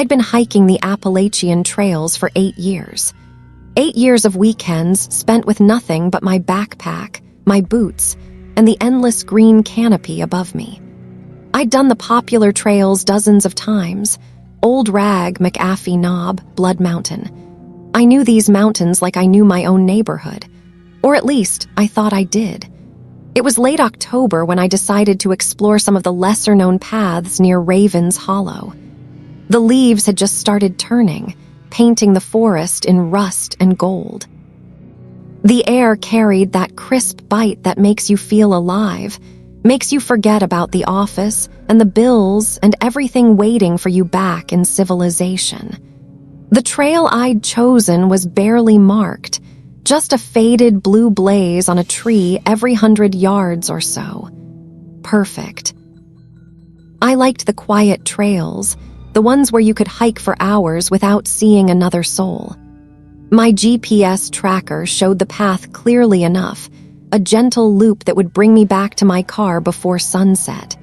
I'd been hiking the Appalachian trails for 8 years. 8 years of weekends spent with nothing but my backpack, my boots, and the endless green canopy above me. I'd done the popular trails dozens of times: Old Rag, McAfee Knob, Blood Mountain. I knew these mountains like I knew my own neighborhood, or at least I thought I did. It was late October when I decided to explore some of the lesser-known paths near Raven's Hollow. The leaves had just started turning, painting the forest in rust and gold. The air carried that crisp bite that makes you feel alive, makes you forget about the office and the bills and everything waiting for you back in civilization. The trail I'd chosen was barely marked, just a faded blue blaze on a tree every 100 yards or so. Perfect. I liked the quiet trails, the ones where you could hike for hours without seeing another soul. My GPS tracker showed the path clearly enough, a gentle loop that would bring me back to my car before sunset.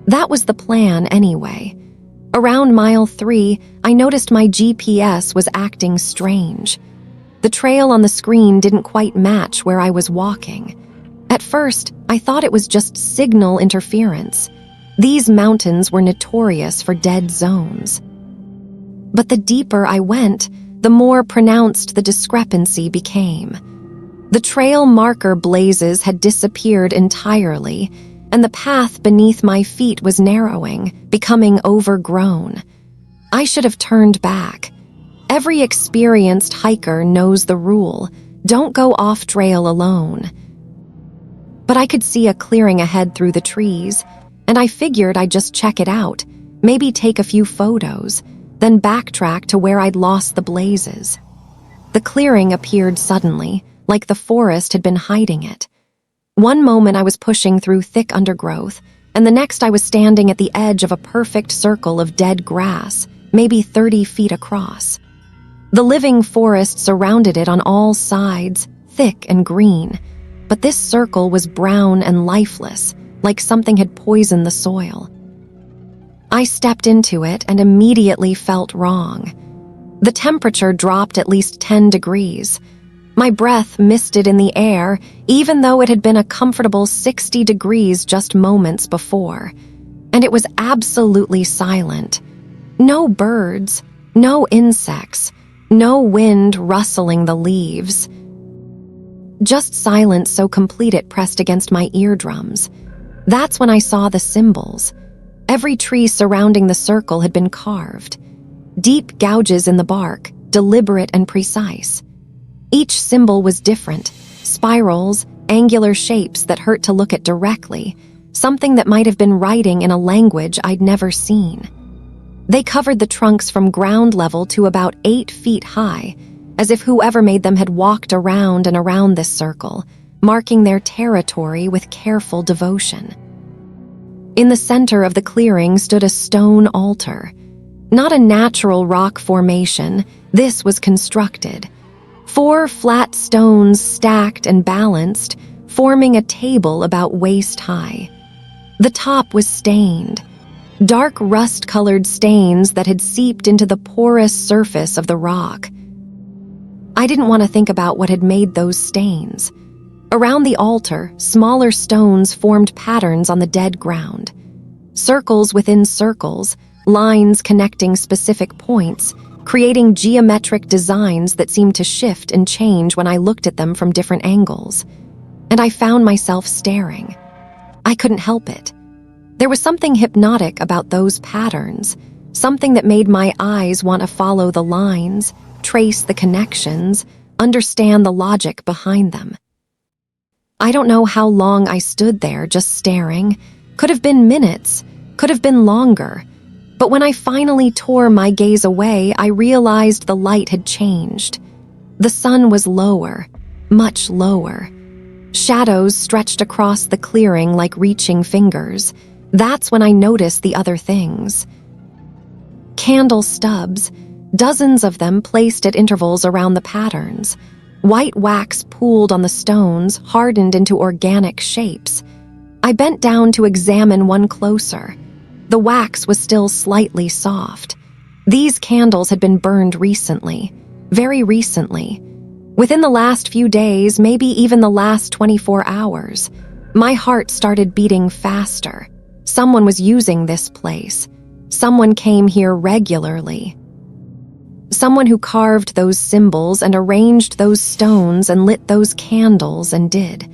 That was the plan anyway. Around mile 3, I noticed my GPS was acting strange. The trail on the screen didn't quite match where I was walking. At first, I thought it was just signal interference. These mountains were notorious for dead zones. But the deeper I went, the more pronounced the discrepancy became. The trail marker blazes had disappeared entirely, and the path beneath my feet was narrowing, becoming overgrown. I should have turned back. Every experienced hiker knows the rule: don't go off trail alone. But I could see a clearing ahead through the trees, and I figured I'd just check it out, maybe take a few photos, then backtrack to where I'd lost the blazes. The clearing appeared suddenly, like the forest had been hiding it. One moment I was pushing through thick undergrowth, and the next I was standing at the edge of a perfect circle of dead grass, maybe 30 feet across. The living forest surrounded it on all sides, thick and green, but this circle was brown and lifeless, like something had poisoned the soil. I stepped into it and immediately felt wrong. The temperature dropped at least 10 degrees. My breath misted in the air, even though it had been a comfortable 60 degrees just moments before. And it was absolutely silent. No birds, no insects, no wind rustling the leaves. Just silence so complete it pressed against my eardrums. That's when I saw the symbols. Every tree surrounding the circle had been carved. Deep gouges in the bark, deliberate and precise. Each symbol was different: spirals, angular shapes that hurt to look at directly, something that might have been writing in a language I'd never seen. They covered the trunks from ground level to about 8 feet high, as if whoever made them had walked around and around this circle, marking their territory with careful devotion. In the center of the clearing stood a stone altar. Not a natural rock formation, this was constructed. 4 flat stones stacked and balanced, forming a table about waist high. The top was stained. Dark rust-colored stains that had seeped into the porous surface of the rock. I didn't want to think about what had made those stains. Around the altar, smaller stones formed patterns on the dead ground. Circles within circles, lines connecting specific points, creating geometric designs that seemed to shift and change when I looked at them from different angles. And I found myself staring. I couldn't help it. There was something hypnotic about those patterns, something that made my eyes want to follow the lines, trace the connections, understand the logic behind them. I don't know how long I stood there just staring. Could have been minutes, could have been longer. But when I finally tore my gaze away, I realized the light had changed. The sun was lower, much lower. Shadows stretched across the clearing like reaching fingers. That's when I noticed the other things. Candle stubs, dozens of them placed at intervals around the patterns. White wax pooled on the stones, hardened into organic shapes. I bent down to examine one closer. The wax was still slightly soft. These candles had been burned recently, very recently. Within the last few days, maybe even the last 24 hours, my heart started beating faster. Someone was using this place. Someone came here regularly. Someone who carved those symbols and arranged those stones and lit those candles and did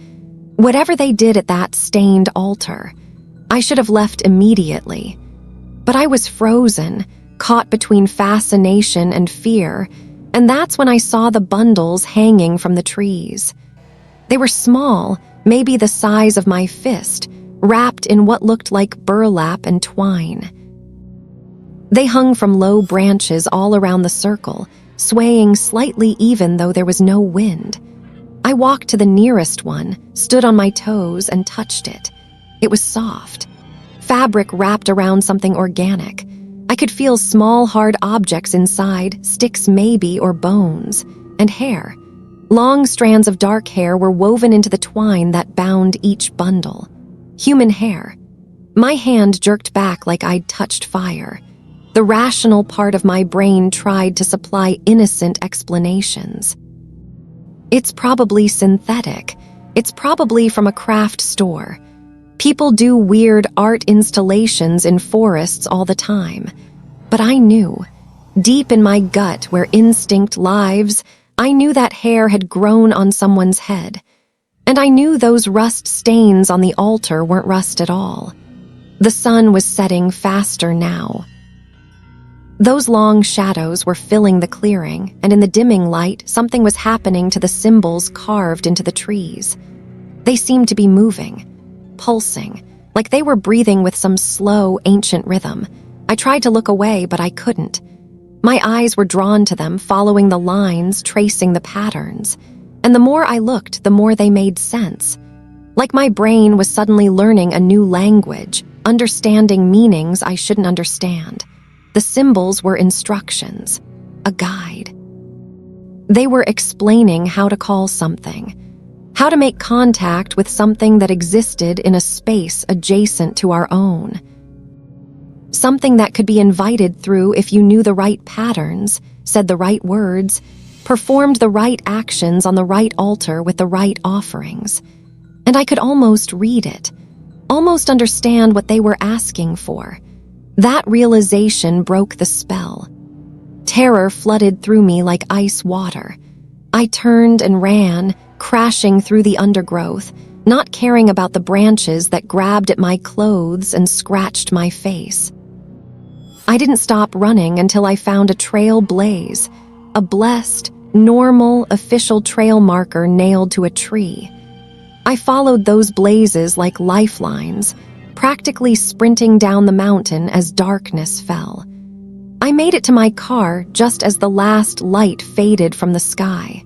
whatever they did at that stained altar. I should have left immediately. But I was frozen, caught between fascination and fear, and that's when I saw the bundles hanging from the trees. They were small, maybe the size of my fist, wrapped in what looked like burlap and twine. They hung from low branches all around the circle, swaying slightly even though there was no wind. I walked to the nearest one, stood on my toes, and touched it. It was soft. Fabric wrapped around something organic. I could feel small, hard objects inside, sticks maybe, or bones, and hair. Long strands of dark hair were woven into the twine that bound each bundle. Human hair. My hand jerked back like I'd touched fire. The rational part of my brain tried to supply innocent explanations. It's probably synthetic. It's probably from a craft store. People do weird art installations in forests all the time. But I knew, deep in my gut where instinct lives, I knew that hair had grown on someone's head. And I knew those rust stains on the altar weren't rust at all. The sun was setting faster now. Those long shadows were filling the clearing, and in the dimming light, something was happening to the symbols carved into the trees. They seemed to be moving, pulsing, like they were breathing with some slow, ancient rhythm. I tried to look away, but I couldn't. My eyes were drawn to them, following the lines, tracing the patterns. And the more I looked, the more they made sense. Like my brain was suddenly learning a new language, understanding meanings I shouldn't understand. The symbols were instructions, a guide. They were explaining how to call something, how to make contact with something that existed in a space adjacent to our own. Something that could be invited through if you knew the right patterns, said the right words, performed the right actions on the right altar with the right offerings. And I could almost read it, almost understand what they were asking for. That realization broke the spell. Terror flooded through me like ice water. I turned and ran, crashing through the undergrowth, not caring about the branches that grabbed at my clothes and scratched my face. I didn't stop running until I found a trail blaze, a blessed, normal, official trail marker nailed to a tree. I followed those blazes like lifelines, practically sprinting down the mountain as darkness fell. I made it to my car just as the last light faded from the sky.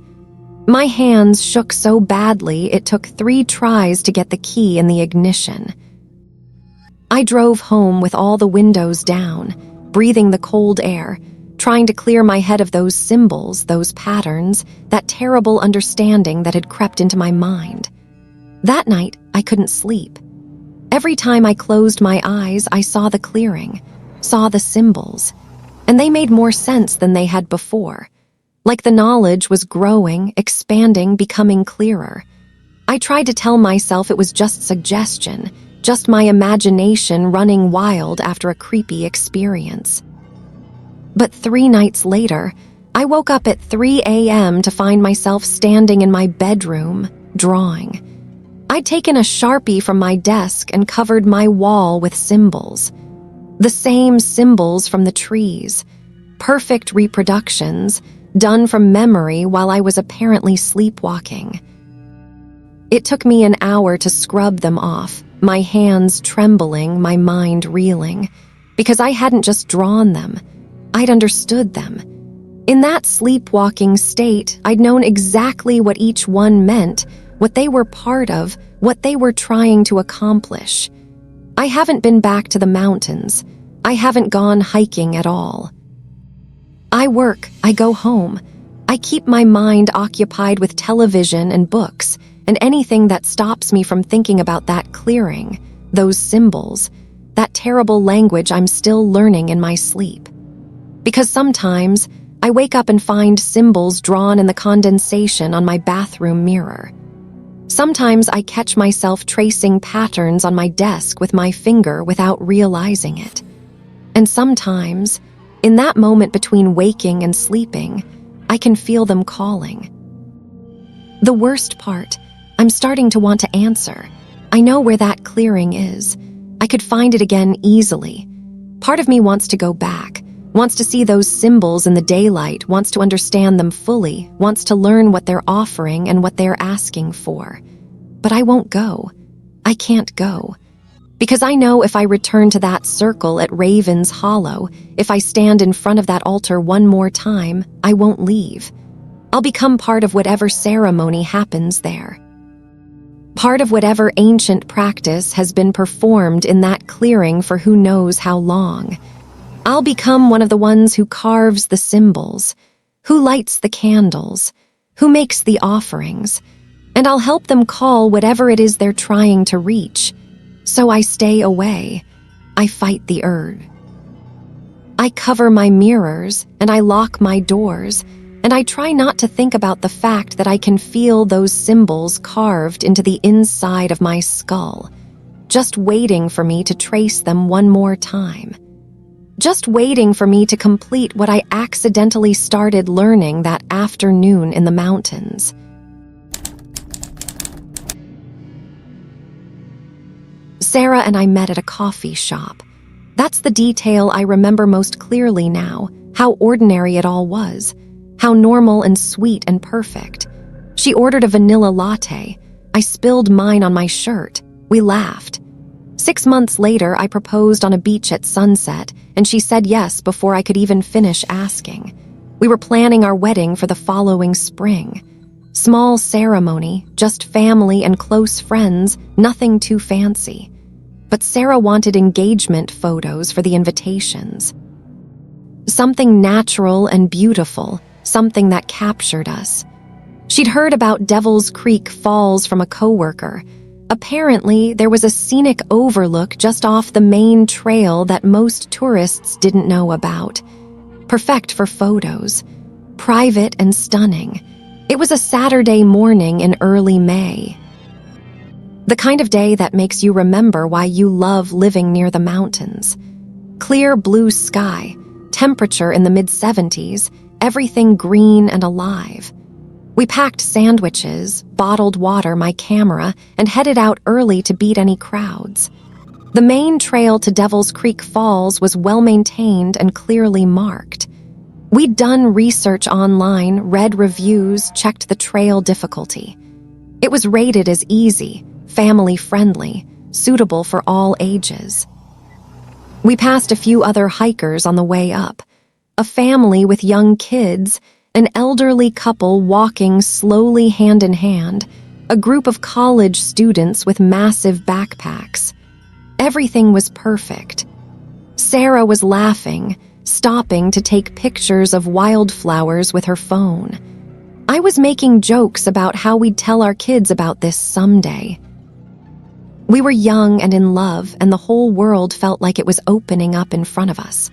My hands shook so badly it took 3 tries to get the key in the ignition. I drove home with all the windows down, breathing the cold air, trying to clear my head of those symbols, those patterns, that terrible understanding that had crept into my mind. That night, I couldn't sleep. Every time I closed my eyes, I saw the clearing, saw the symbols, and they made more sense than they had before. Like the knowledge was growing, expanding, becoming clearer. I tried to tell myself it was just suggestion, just my imagination running wild after a creepy experience. But 3 nights later, I woke up at 3 a.m. to find myself standing in my bedroom, drawing. I'd taken a Sharpie from my desk and covered my wall with symbols. The same symbols from the trees, perfect reproductions, done from memory while I was apparently sleepwalking. It took me an hour to scrub them off, my hands trembling, my mind reeling, because I hadn't just drawn them, I'd understood them. In that sleepwalking state, I'd known exactly what each one meant, what they were part of, what they were trying to accomplish. I haven't been back to the mountains. I haven't gone hiking at all. I work, I go home. I keep my mind occupied with television and books, and anything that stops me from thinking about that clearing, those symbols, that terrible language I'm still learning in my sleep. Because sometimes I wake up and find symbols drawn in the condensation on my bathroom mirror. Sometimes I catch myself tracing patterns on my desk with my finger without realizing it. And sometimes, in that moment between waking and sleeping, I can feel them calling. The worst part, I'm starting to want to answer. I know where that clearing is. I could find it again easily. Part of me wants to go back, wants to see those symbols in the daylight, wants to understand them fully, wants to learn what they're offering and what they're asking for. But I won't go. I can't go. Because I know if I return to that circle at Raven's Hollow, if I stand in front of that altar one more time, I won't leave. I'll become part of whatever ceremony happens there. Part of whatever ancient practice has been performed in that clearing for who knows how long. I'll become one of the ones who carves the symbols, who lights the candles, who makes the offerings, and I'll help them call whatever it is they're trying to reach. So I stay away. I fight the urge. I cover my mirrors and I lock my doors, and I try not to think about the fact that I can feel those symbols carved into the inside of my skull, just waiting for me to trace them one more time. Just waiting for me to complete what I accidentally started learning that afternoon in the mountains. Sarah and I met at a coffee shop. That's the detail I remember most clearly now, how ordinary it all was, how normal and sweet and perfect. She ordered a vanilla latte. I spilled mine on my shirt. We laughed. 6 months later, I proposed on a beach at sunset, and she said yes before I could even finish asking. We were planning our wedding for the following spring. Small ceremony, just family and close friends, nothing too fancy. But Sarah wanted engagement photos for the invitations. Something natural and beautiful, something that captured us. She'd heard about Devil's Creek Falls from a coworker. Apparently, there was a scenic overlook just off the main trail that most tourists didn't know about. Perfect for photos. Private and stunning. It was a Saturday morning in early May. The kind of day that makes you remember why you love living near the mountains. Clear blue sky, temperature in the mid-70s, everything green and alive. We packed sandwiches, bottled water, my camera, and headed out early to beat any crowds. The main trail to Devil's Creek Falls was well-maintained and clearly marked. We'd done research online, read reviews, checked the trail difficulty. It was rated as easy, family-friendly, suitable for all ages. We passed a few other hikers on the way up. A family with young kids, an elderly couple walking slowly hand in hand, a group of college students with massive backpacks. Everything was perfect. Sarah was laughing, stopping to take pictures of wildflowers with her phone. I was making jokes about how we'd tell our kids about this someday. We were young and in love, and the whole world felt like it was opening up in front of us.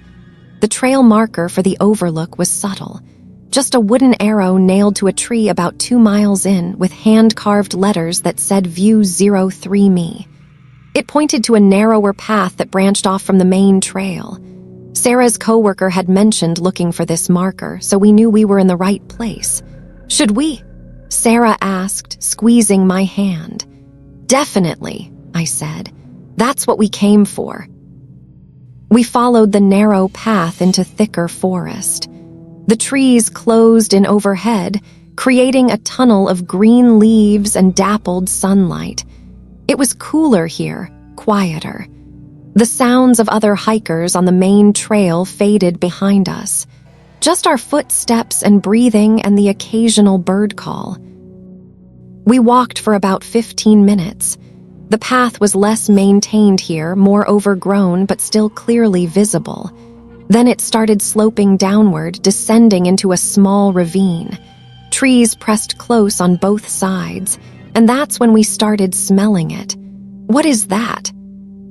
The trail marker for the overlook was subtle. Just a wooden arrow nailed to a tree about 2 miles in with hand-carved letters that said View 03 Me. It pointed to a narrower path that branched off from the main trail. Sarah's coworker had mentioned looking for this marker, so we knew we were in the right place. Should we? Sarah asked, squeezing my hand. Definitely, I said. That's what we came for. We followed the narrow path into thicker forest. The trees closed in overhead, creating a tunnel of green leaves and dappled sunlight. It was cooler here, quieter. The sounds of other hikers on the main trail faded behind us. Just our footsteps and breathing and the occasional bird call. We walked for about 15 minutes. The path was less maintained here, more overgrown, but still clearly visible. Then it started sloping downward, descending into a small ravine. Trees pressed close on both sides, and that's when we started smelling it. What is that?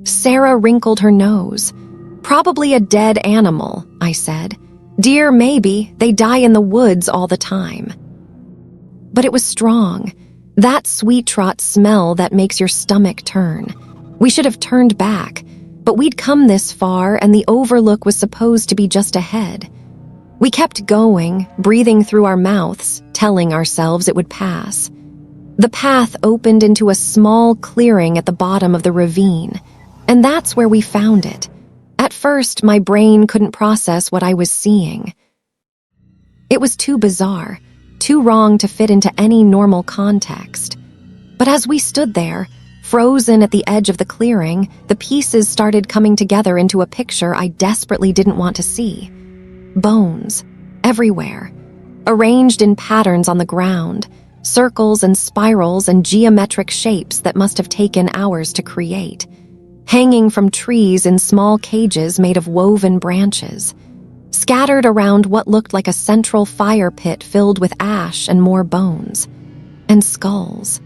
Sarah wrinkled her nose. Probably a dead animal, I said. Deer, maybe, they die in the woods all the time. But it was strong. That sweet trot smell that makes your stomach turn. We should have turned back, but we'd come this far and the overlook was supposed to be just ahead. We kept going, breathing through our mouths, telling ourselves it would pass. The path opened into a small clearing at the bottom of the ravine, and that's where we found it. At first, my brain couldn't process what I was seeing. It was too bizarre, too wrong to fit into any normal context. But as we stood there, frozen at the edge of the clearing, the pieces started coming together into a picture I desperately didn't want to see. Bones, everywhere, arranged in patterns on the ground, circles and spirals and geometric shapes that must have taken hours to create, hanging from trees in small cages made of woven branches, scattered around what looked like a central fire pit filled with ash and more bones, and skulls.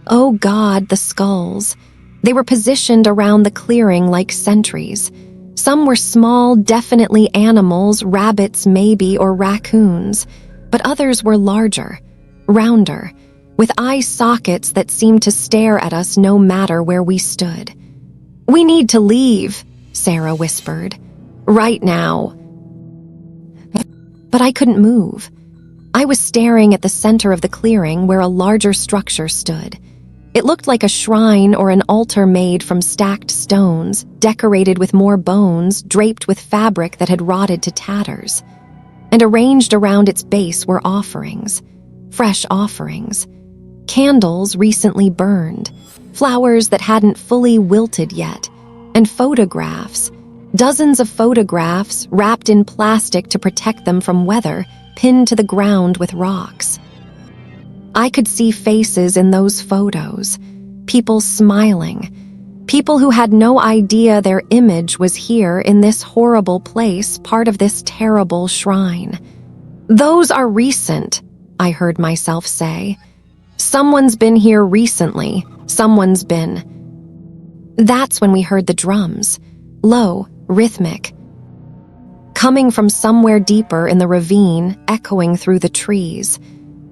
Oh God, the skulls. They were positioned around the clearing like sentries. Some were small, definitely animals, rabbits maybe, or raccoons, but others were larger, rounder, with eye sockets that seemed to stare at us no matter where we stood. "We need to leave," Sarah whispered. "Right now." But I couldn't move. I was staring at the center of the clearing where a larger structure stood. It looked like a shrine or an altar made from stacked stones, decorated with more bones, draped with fabric that had rotted to tatters. And arranged around its base were offerings, fresh offerings, candles recently burned, flowers that hadn't fully wilted yet, and photographs, dozens of photographs wrapped in plastic to protect them from weather, pinned to the ground with rocks. I could see faces in those photos, people smiling, people who had no idea their image was here in this horrible place, part of this terrible shrine. "Those are recent," I heard myself say. "Someone's been here recently. Someone's been..." That's when we heard the drums, low, rhythmic, coming from somewhere deeper in the ravine, echoing through the trees.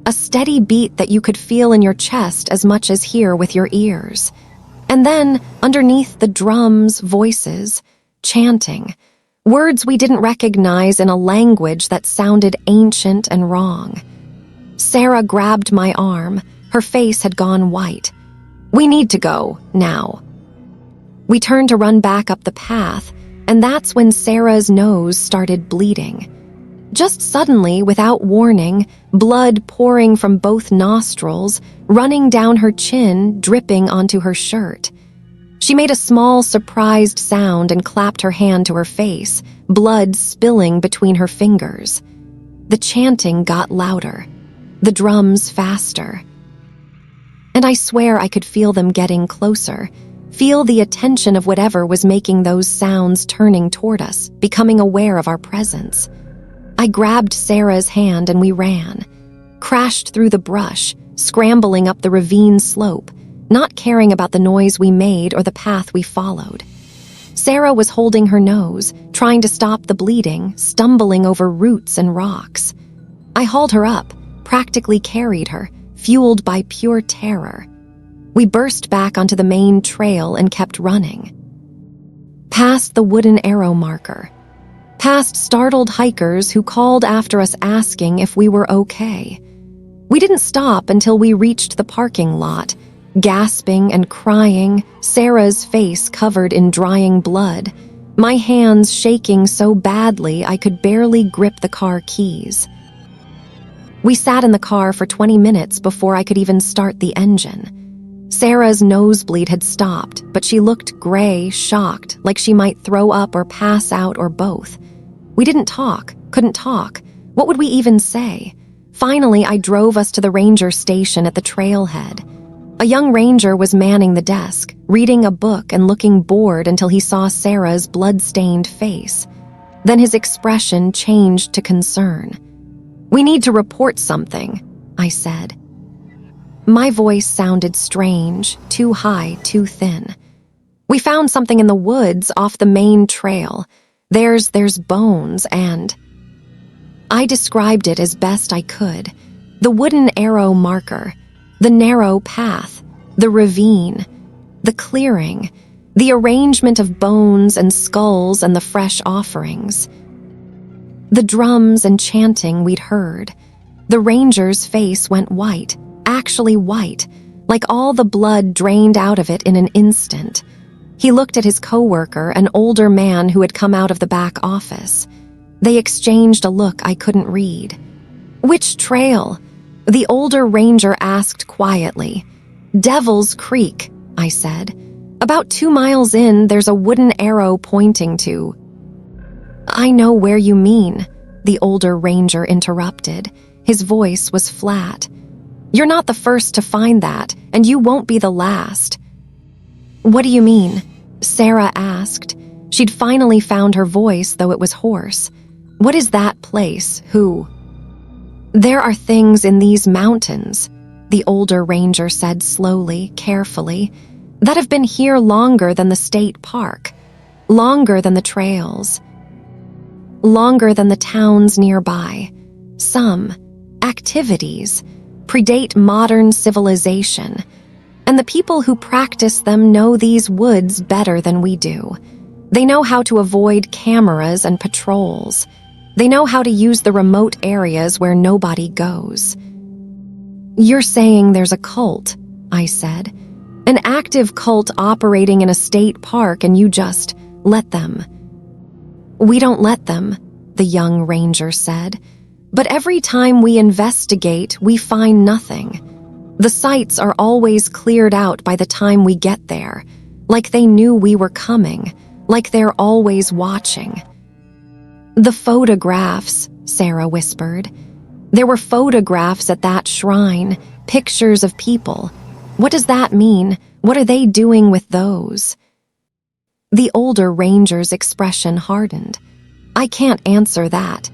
A steady beat that you could feel in your chest as much as hear with your ears. And then, underneath the drums, voices, chanting, words we didn't recognize in a language that sounded ancient and wrong. Sarah grabbed my arm. Her face had gone white. "We need to go, now." We turned to run back up the path, and that's when Sarah's nose started bleeding. Just suddenly, without warning, blood pouring from both nostrils, running down her chin, dripping onto her shirt. She made a small, surprised sound and clapped her hand to her face, blood spilling between her fingers. The chanting got louder, the drums faster. And I swear I could feel them getting closer, feel the attention of whatever was making those sounds turning toward us, becoming aware of our presence. I grabbed Sarah's hand and we ran, crashed through the brush, scrambling up the ravine slope, not caring about the noise we made or the path we followed. Sarah was holding her nose, trying to stop the bleeding, stumbling over roots and rocks. I hauled her up, practically carried her, fueled by pure terror. We burst back onto the main trail and kept running. Past the wooden arrow marker. Past startled hikers who called after us asking if we were okay. We didn't stop until we reached the parking lot, gasping and crying, Sarah's face covered in drying blood, my hands shaking so badly I could barely grip the car keys. We sat in the car for 20 minutes before I could even start the engine. Sarah's nosebleed had stopped, but she looked gray, shocked, like she might throw up or pass out or both. We didn't talk, couldn't talk. What would we even say? Finally, I drove us to the ranger station at the trailhead. A young ranger was manning the desk, reading a book and looking bored until he saw Sarah's blood-stained face. Then his expression changed to concern. "We need to report something," I said. My voice sounded strange, too high, too thin. "We found something in the woods off the main trail. There's bones and... I described it as best I could. The wooden arrow marker, the narrow path, the ravine, the clearing, the arrangement of bones and skulls and the fresh offerings. The drums and chanting we'd heard. The ranger's face went white, actually white, like all the blood drained out of it in an instant. He looked at his coworker, an older man who had come out of the back office. They exchanged a look I couldn't read. "Which trail?" the older ranger asked quietly. "Devil's Creek," I said. "About 2 miles in, there's a wooden arrow pointing to..." "I know where you mean," the older ranger interrupted. His voice was flat. "You're not the first to find that, and you won't be the last." "What do you mean?" Sarah asked. She'd finally found her voice, though it was hoarse. "What is that place? Who?" "There are things in these mountains," the older ranger said slowly, carefully, "that have been here longer than the state park, longer than the trails, longer than the towns nearby. Some activities predate modern civilization, and the people who practice them know these woods better than we do. They know how to avoid cameras and patrols. They know how to use the remote areas where nobody goes." "You're saying there's a cult," I said. "An active cult operating in a state park, and you just let them." "We don't let them," the young ranger said. "But every time we investigate, we find nothing. The sites are always cleared out by the time we get there, like they knew we were coming, like they're always watching." "The photographs," Sarah whispered. "There were photographs at that shrine, pictures of people. What does that mean? What are they doing with those?" The older ranger's expression hardened. "I can't answer that.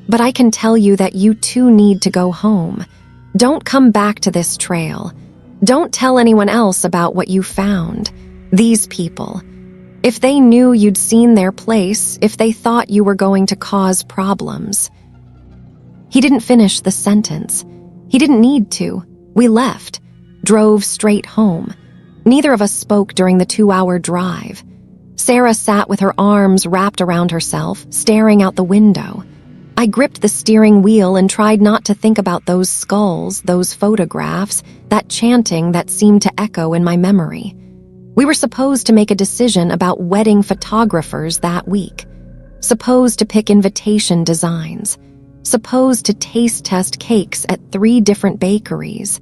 But I can tell you that you two need to go home. Don't come back to this trail. Don't tell anyone else about what you found. These people. If they knew you'd seen their place, if they thought you were going to cause problems." He didn't finish the sentence. He didn't need to. We left, drove straight home. Neither of us spoke during the 2-hour drive. Sarah sat with her arms wrapped around herself, staring out the window. I gripped the steering wheel and tried not to think about those skulls, those photographs, that chanting that seemed to echo in my memory. We were supposed to make a decision about wedding photographers that week. Supposed to pick invitation designs. Supposed to taste test cakes at 3 different bakeries.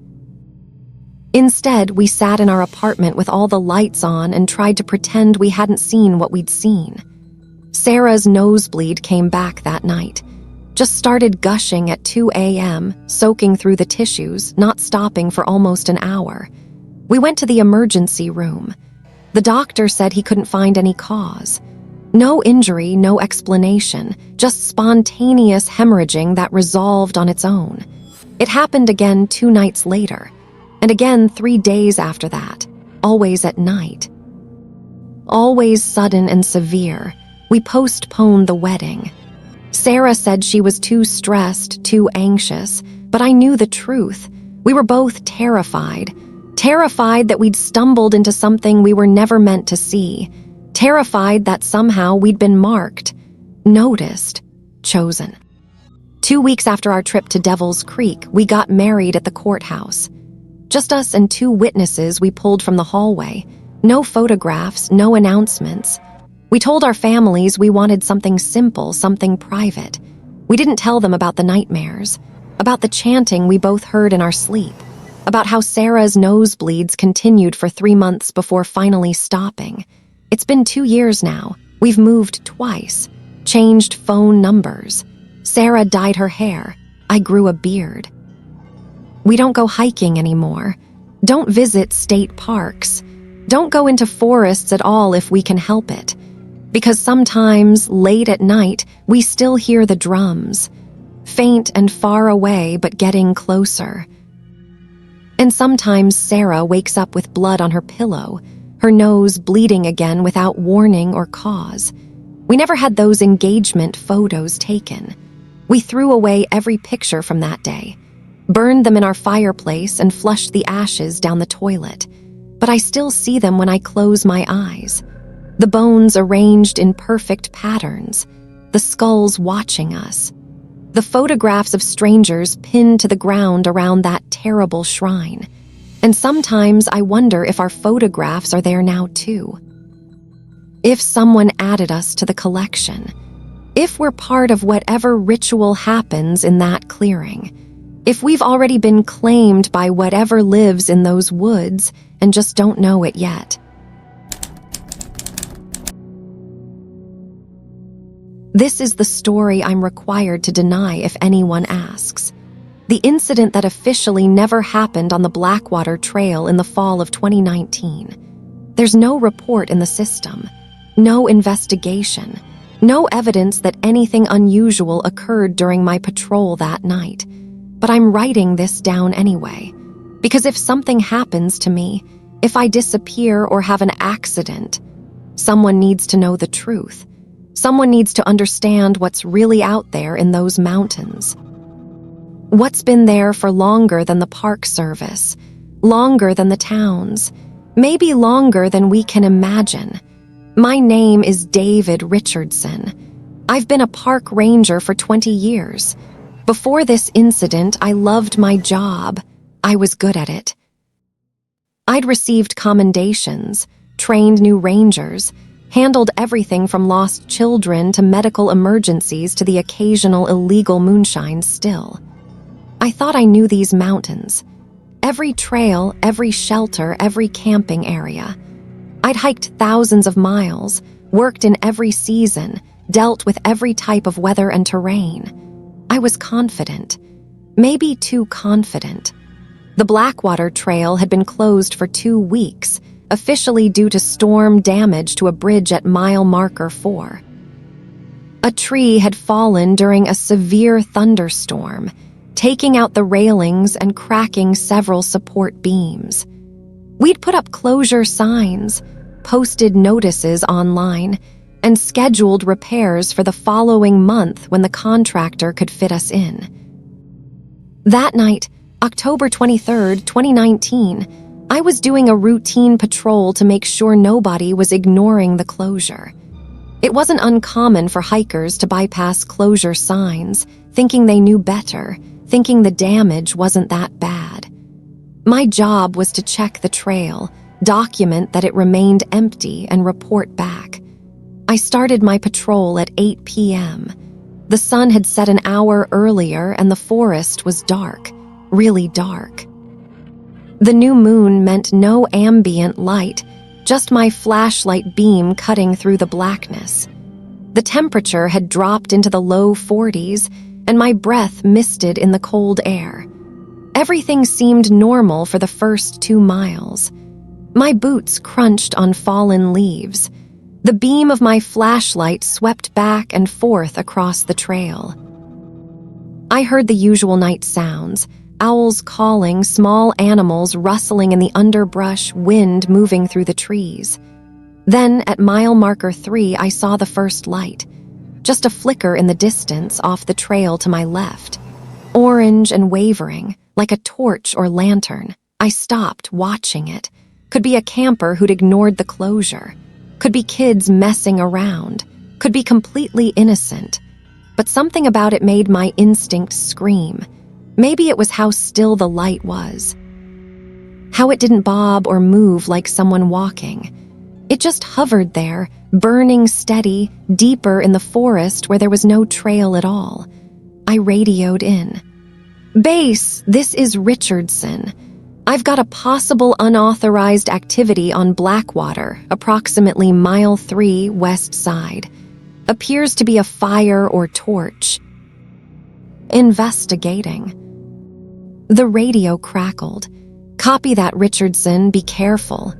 Instead, we sat in our apartment with all the lights on and tried to pretend we hadn't seen what we'd seen. Sarah's nosebleed came back that night. Just started gushing at 2 a.m., soaking through the tissues, not stopping for almost an hour. We went to the emergency room. The doctor said he couldn't find any cause. No injury, no explanation, just spontaneous hemorrhaging that resolved on its own. It happened again 2 nights later, and again 3 days after that, always at night. Always sudden and severe. We postponed the wedding. Sarah said she was too stressed, too anxious, but I knew the truth. We were both terrified. Terrified that we'd stumbled into something we were never meant to see. Terrified that somehow we'd been marked, noticed, chosen. 2 weeks after our trip to Devil's Creek, we got married at the courthouse. Just us and 2 witnesses we pulled from the hallway. No photographs, no announcements. We told our families we wanted something simple, something private. We didn't tell them about the nightmares, about the chanting we both heard in our sleep, about how Sarah's nosebleeds continued for 3 months before finally stopping. It's been 2 years now. We've moved twice, changed phone numbers. Sarah dyed her hair. I grew a beard. We don't go hiking anymore. Don't visit state parks. Don't go into forests at all if we can help it. Because sometimes, late at night, we still hear the drums. Faint and far away, but getting closer. And sometimes Sarah wakes up with blood on her pillow, her nose bleeding again without warning or cause. We never had those engagement photos taken. We threw away every picture from that day, burned them in our fireplace, and flushed the ashes down the toilet. But I still see them when I close my eyes. The bones arranged in perfect patterns, the skulls watching us. The photographs of strangers pinned to the ground around that terrible shrine. And sometimes I wonder if our photographs are there now too. If someone added us to the collection. If we're part of whatever ritual happens in that clearing. If we've already been claimed by whatever lives in those woods and just don't know it yet. This is the story I'm required to deny if anyone asks. The incident that officially never happened on the Blackwater Trail in the fall of 2019. There's no report in the system, no investigation, no evidence that anything unusual occurred during my patrol that night. But I'm writing this down anyway, because if something happens to me, if I disappear or have an accident, someone needs to know the truth. Someone needs to understand what's really out there in those mountains. What's been there for longer than the Park Service, longer than the towns, maybe longer than we can imagine. My name is David Richardson. I've been a park ranger for 20 years. Before this incident, I loved my job. I was good at it. I'd received commendations, trained new rangers, handled everything from lost children to medical emergencies to the occasional illegal moonshine still. I thought I knew these mountains. Every trail, every shelter, every camping area. I'd hiked thousands of miles, worked in every season, dealt with every type of weather and terrain. I was confident, maybe too confident. The Blackwater Trail had been closed for 2 weeks, officially due to storm damage to a bridge at mile marker 4. A tree had fallen during a severe thunderstorm, taking out the railings and cracking several support beams. We'd put up closure signs, posted notices online, and scheduled repairs for the following month when the contractor could fit us in. That night, October 23rd, 2019, I was doing a routine patrol to make sure nobody was ignoring the closure. It wasn't uncommon for hikers to bypass closure signs, thinking they knew better, thinking the damage wasn't that bad. My job was to check the trail, document that it remained empty, and report back. I started my patrol at 8 p.m. The sun had set an hour earlier and the forest was dark, really dark. The new moon meant no ambient light, just my flashlight beam cutting through the blackness. The temperature had dropped into the low 40s, and my breath misted in the cold air. Everything seemed normal for the first 2 miles. My boots crunched on fallen leaves. The beam of my flashlight swept back and forth across the trail. I heard the usual night sounds: owls calling, small animals rustling in the underbrush, wind moving through the trees. Then, at mile marker 3, I saw the first light. Just a flicker in the distance off the trail to my left. Orange and wavering, like a torch or lantern. I stopped, watching it. Could be a camper who'd ignored the closure. Could be kids messing around. Could be completely innocent. But something about it made my instinct scream. Maybe it was how still the light was. How it didn't bob or move like someone walking. It just hovered there, burning steady, deeper in the forest where there was no trail at all. I radioed in. "Base, this is Richardson. I've got a possible unauthorized activity on Blackwater, approximately mile 3 west side. Appears to be a fire or torch. Investigating." The radio crackled. "Copy that, Richardson, be careful."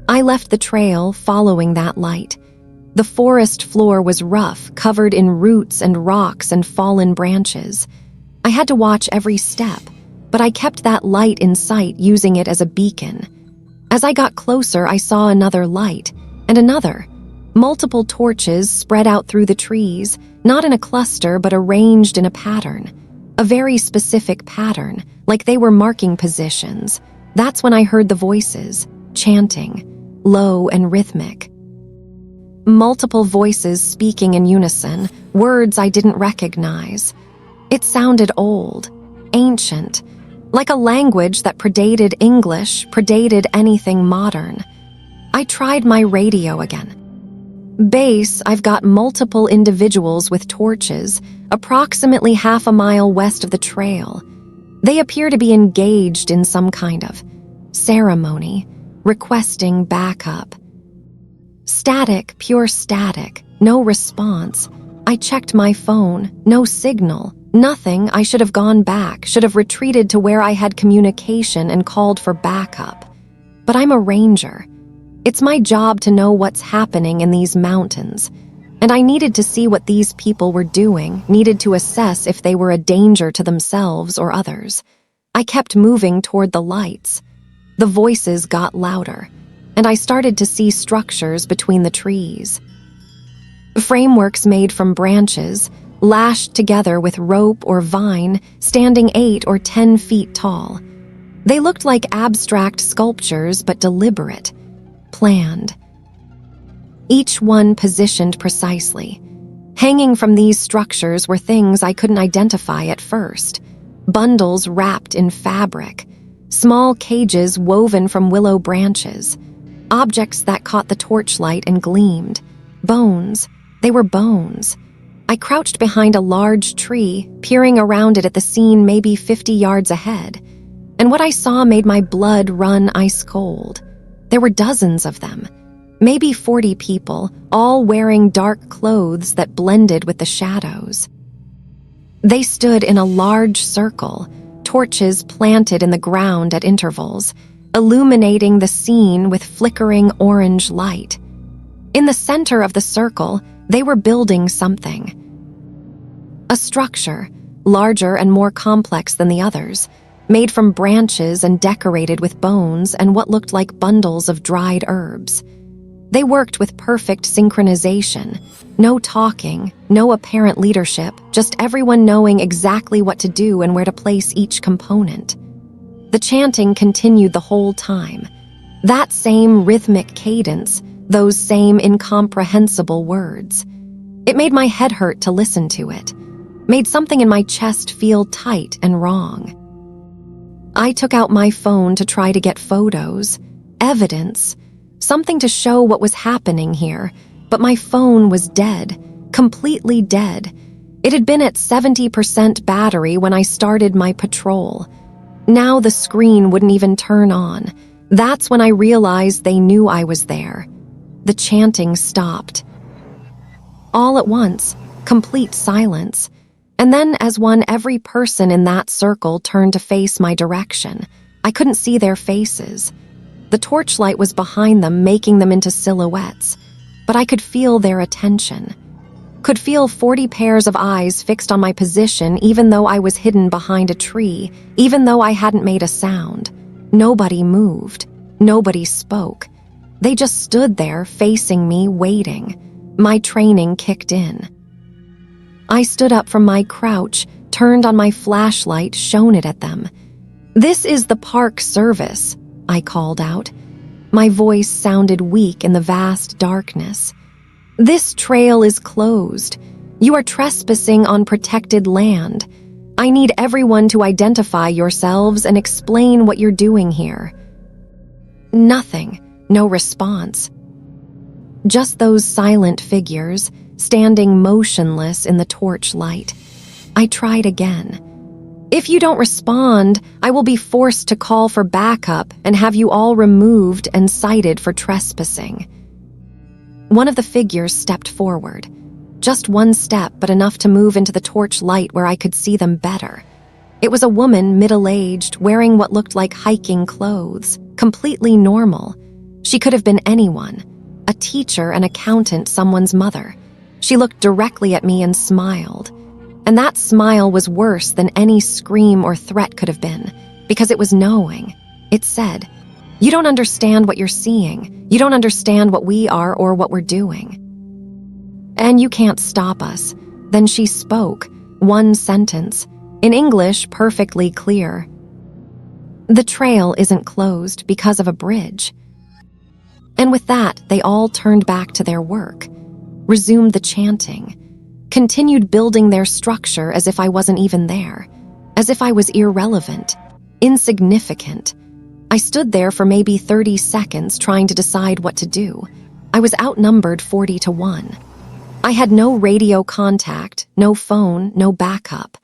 I left the trail, following that light. The forest floor was rough, covered in roots and rocks and fallen branches. I had to watch every step, but I kept that light in sight, using it as a beacon. As I got closer, I saw another light, and another. Multiple torches spread out through the trees, not in a cluster but arranged in a pattern. A very specific pattern, like they were marking positions. That's when I heard the voices, chanting, low and rhythmic. Multiple voices speaking in unison, words I didn't recognize. It sounded old, ancient, like a language that predated English, predated anything modern. I tried my radio again. Base, I've got multiple individuals with torches, approximately half a mile west of the trail. They appear to be engaged in some kind of ceremony, requesting backup. Static, pure static, no response. I checked my phone, no signal, nothing. I should have gone back, should have retreated to where I had communication and called for backup. But I'm a ranger. It's my job to know what's happening in these mountains, and I needed to see what these people were doing, needed to assess if they were a danger to themselves or others. I kept moving toward the lights. The voices got louder, and I started to see structures between the trees. Frameworks made from branches, lashed together with rope or vine, standing 8 or 10 feet tall. They looked like abstract sculptures, but deliberate, planned. Each one positioned precisely. Hanging from these structures were things I couldn't identify at first. Bundles wrapped in fabric, small cages woven from willow branches, objects that caught the torchlight and gleamed. Bones. They were bones. I crouched behind a large tree, peering around it at the scene maybe 50 yards ahead, and what I saw made my blood run ice cold. There were dozens of them, maybe 40 people, all wearing dark clothes that blended with the shadows. They stood in a large circle, torches planted in the ground at intervals, illuminating the scene with flickering orange light. In the center of the circle, they were building something. A structure, larger and more complex than the others, made from branches and decorated with bones and what looked like bundles of dried herbs. They worked with perfect synchronization. No talking, no apparent leadership, just everyone knowing exactly what to do and where to place each component. The chanting continued the whole time. That same rhythmic cadence, those same incomprehensible words. It made my head hurt to listen to it, made something in my chest feel tight and wrong. I took out my phone to try to get photos, evidence, something to show what was happening here, but my phone was dead, completely dead. It had been at 70% battery when I started my patrol. Now the screen wouldn't even turn on. That's when I realized they knew I was there. The chanting stopped. All at once, complete silence. And then, as one, every person in that circle turned to face my direction. I couldn't see their faces. The torchlight was behind them, making them into silhouettes. But I could feel their attention. Could feel 40 pairs of eyes fixed on my position, even though I was hidden behind a tree, even though I hadn't made a sound. Nobody moved. Nobody spoke. They just stood there, facing me, waiting. My training kicked in. I stood up from my crouch, turned on my flashlight, shone it at them. "This is the Park Service," I called out. My voice sounded weak in the vast darkness. "This trail is closed. You are trespassing on protected land. I need everyone to identify yourselves and explain what you're doing here." Nothing, no response. Just those silent figures, standing motionless in the torch light. I tried again. "If you don't respond, I will be forced to call for backup and have you all removed and cited for trespassing." One of the figures stepped forward. Just one step, but enough to move into the torch light where I could see them better. It was a woman, middle-aged, wearing what looked like hiking clothes, completely normal. She could have been anyone, a teacher, an accountant, someone's mother. She looked directly at me and smiled. And that smile was worse than any scream or threat could have been, because it was knowing. It said, "You don't understand what you're seeing. You don't understand what we are or what we're doing." "And you can't stop us." Then she spoke, one sentence, in English perfectly clear. "The trail isn't closed because of a bridge." And with that, they all turned back to their work, resumed the chanting, continued building their structure as if I wasn't even there, as if I was irrelevant, insignificant. I stood there for maybe 30 seconds trying to decide what to do. I was outnumbered 40-1. I had no radio contact, no phone, no backup.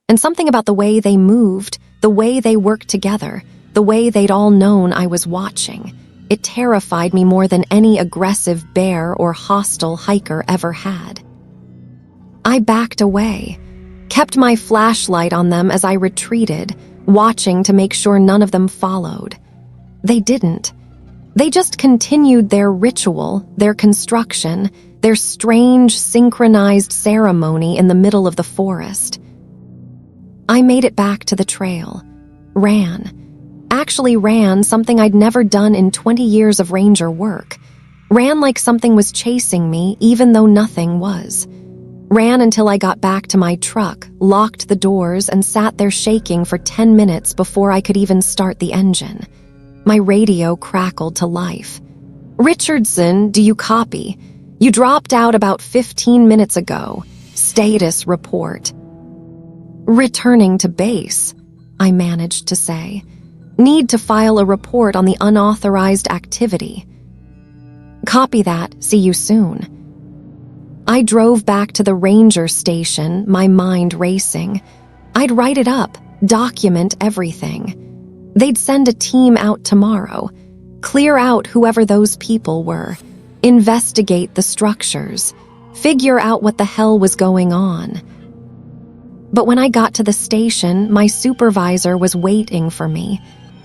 And something about the way they moved, the way they worked together, the way they'd all known I was watching, it terrified me more than any aggressive bear or hostile hiker ever had. I backed away, kept my flashlight on them as I retreated, watching to make sure none of them followed. They didn't. They just continued their ritual, their construction, their strange, synchronized ceremony in the middle of the forest. I made it back to the trail, ran. Actually ran something I'd never done in 20 years of ranger work. Ran like something was chasing me, even though nothing was. Ran until I got back to my truck, locked the doors, and sat there shaking for 10 minutes before I could even start the engine. My radio crackled to life. "Richardson, do you copy? You dropped out about 15 minutes ago. Status report." "Returning to base," I managed to say. "Need to file a report on the unauthorized activity." "Copy that. See you soon." I drove back to the ranger station, my mind racing. I'd write it up, document everything. They'd send a team out tomorrow, clear out whoever those people were, investigate the structures, figure out what the hell was going on. But when I got to the station, my supervisor was waiting for me,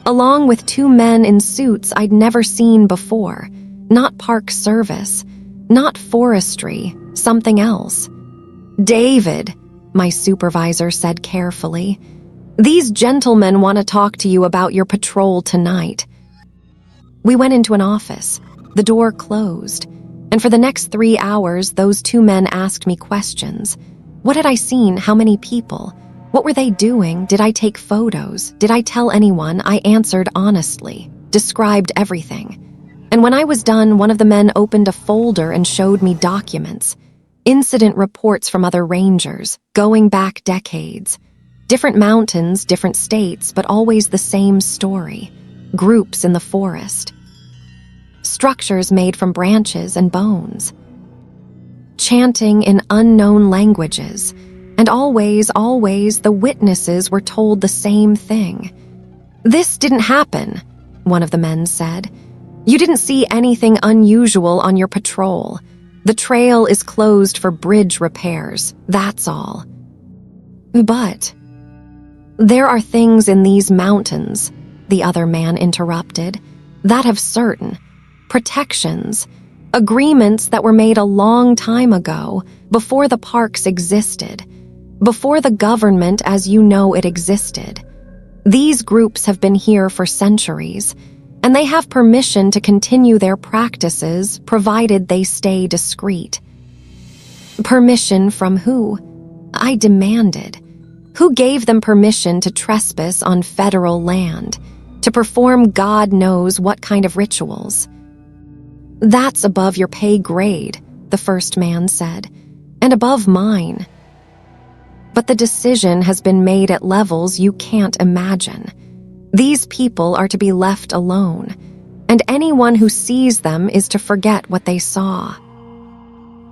along with 2 men in suits I'd never seen before. Not park service, not forestry, something else. "David," my supervisor said carefully, "these gentlemen want to talk to you about your patrol tonight." We went into an office. The door closed, and for the next 3 hours, those 2 men asked me questions. What had I seen? How many people? What were they doing? Did I take photos? Did I tell anyone? I answered honestly, described everything. And when I was done, one of the men opened a folder and showed me documents, incident reports from other rangers, going back decades. Different mountains, different states, but always the same story. Groups in the forest. Structures made from branches and bones. Chanting in unknown languages. And always, the witnesses were told the same thing. "This didn't happen," one of the men said. "You didn't see anything unusual on your patrol. The trail is closed for bridge repairs, that's all." "But there are things in these mountains," the other man interrupted, "that have certain protections, agreements that were made a long time ago, before the parks existed, before the government as you know it existed. These groups have been here for centuries, and they have permission to continue their practices provided they stay discreet." "Permission from who?" I demanded. Who gave them permission to trespass on federal land, to perform God knows what kind of rituals? "That's above your pay grade," the first man said, "and above mine. But the decision has been made at levels you can't imagine. These people are to be left alone, and anyone who sees them is to forget what they saw."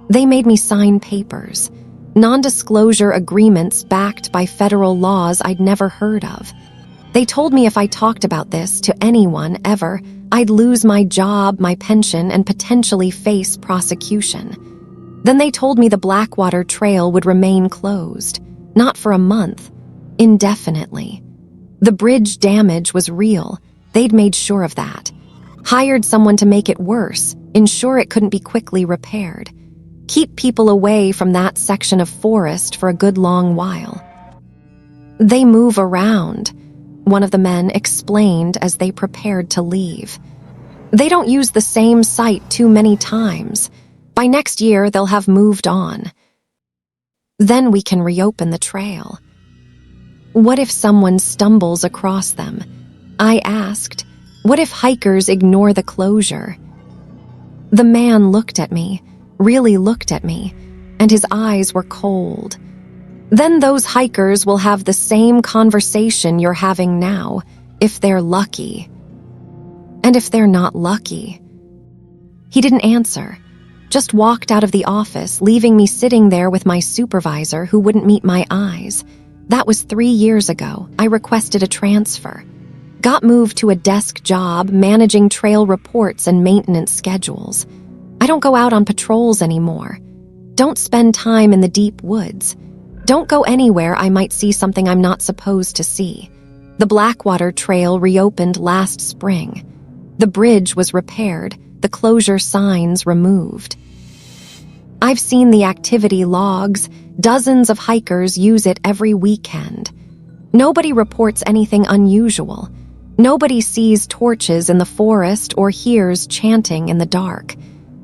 They made me sign papers, non-disclosure agreements backed by federal laws I'd never heard of. They told me if I talked about this to anyone ever, I'd lose my job, my pension, and potentially face prosecution. Then they told me the Blackwater Trail would remain closed, not for a month, indefinitely. The bridge damage was real. They'd made sure of that. Hired someone to make it worse, ensure it couldn't be quickly repaired. Keep people away from that section of forest for a good long while. "They move around," one of the men explained as they prepared to leave. "They don't use the same site too many times. By next year, they'll have moved on. Then we can reopen the trail. What if someone stumbles across them? I asked. What if hikers ignore the closure? The man looked at me, really looked at me, and his eyes were cold. Then those hikers will have the same conversation you're having now, if they're lucky. And if they're not lucky? He didn't answer, just walked out of the office, leaving me sitting there with my supervisor who wouldn't meet my eyes. That was 3 years ago. I requested a transfer. Got moved to a desk job managing trail reports and maintenance schedules. I don't go out on patrols anymore. Don't spend time in the deep woods. Don't go anywhere I might see something I'm not supposed to see. The Blackwater Trail reopened last spring. The bridge was repaired, the closure signs removed. I've seen the activity logs. Dozens of hikers use it every weekend. Nobody reports anything unusual. Nobody sees torches in the forest or hears chanting in the dark.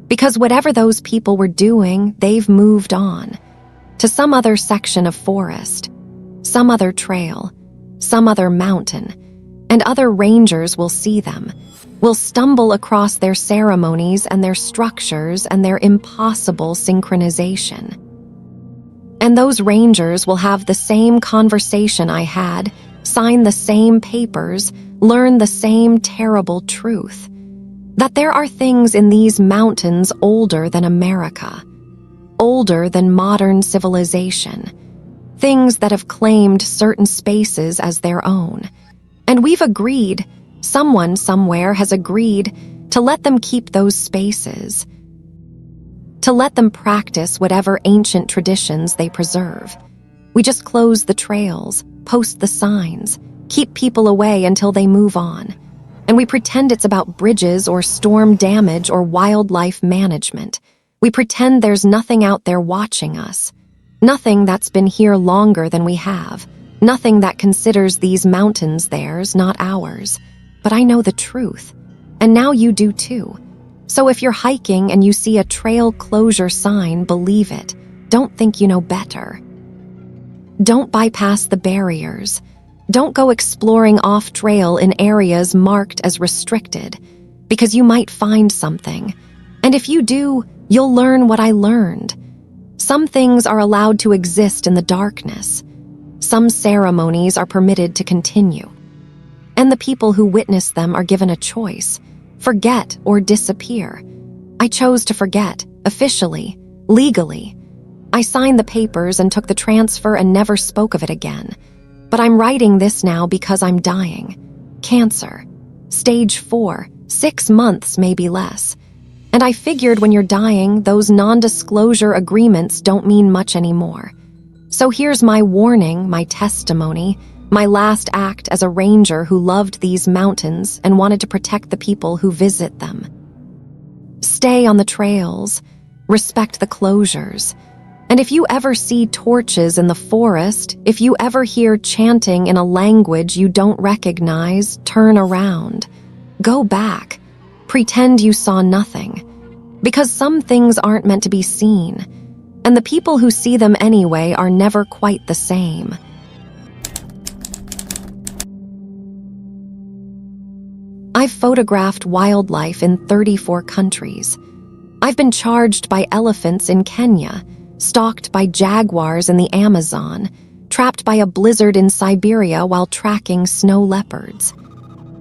Because whatever those people were doing, they've moved on. To some other section of forest, some other trail, some other mountain, and other rangers will see them, will stumble across their ceremonies and their structures and their impossible synchronization. And those rangers will have the same conversation I had, sign the same papers, learn the same terrible truth, that there are things in these mountains older than America, older than modern civilization, things that have claimed certain spaces as their own. And we've agreed, someone somewhere has agreed, to let them keep those spaces, to let them practice whatever ancient traditions they preserve. We just close the trails, post the signs, keep people away until they move on. And we pretend it's about bridges or storm damage or wildlife management. We pretend there's nothing out there watching us, nothing that's been here longer than we have, nothing that considers these mountains theirs, not ours. But I know the truth, and now you do too. So if you're hiking and you see a trail closure sign, believe it. Don't think you know better. Don't bypass the barriers. Don't go exploring off-trail in areas marked as restricted, because you might find something. And if you do, you'll learn what I learned. Some things are allowed to exist in the darkness. Some ceremonies are permitted to continue. And the people who witness them are given a choice: forget or disappear. I chose to forget, officially, legally. I signed the papers and took the transfer and never spoke of it again. But I'm writing this now because I'm dying. Cancer. Stage 4, 6 months, maybe less. And I figured when you're dying, those non-disclosure agreements don't mean much anymore. So here's my warning, my testimony, my last act as a ranger who loved these mountains and wanted to protect the people who visit them. Stay on the trails. Respect the closures. And if you ever see torches in the forest, if you ever hear chanting in a language you don't recognize, turn around. Go back. Pretend you saw nothing. Because some things aren't meant to be seen. And the people who see them anyway are never quite the same. I've photographed wildlife in 34 countries. I've been charged by elephants in Kenya, stalked by jaguars in the Amazon, trapped by a blizzard in Siberia while tracking snow leopards.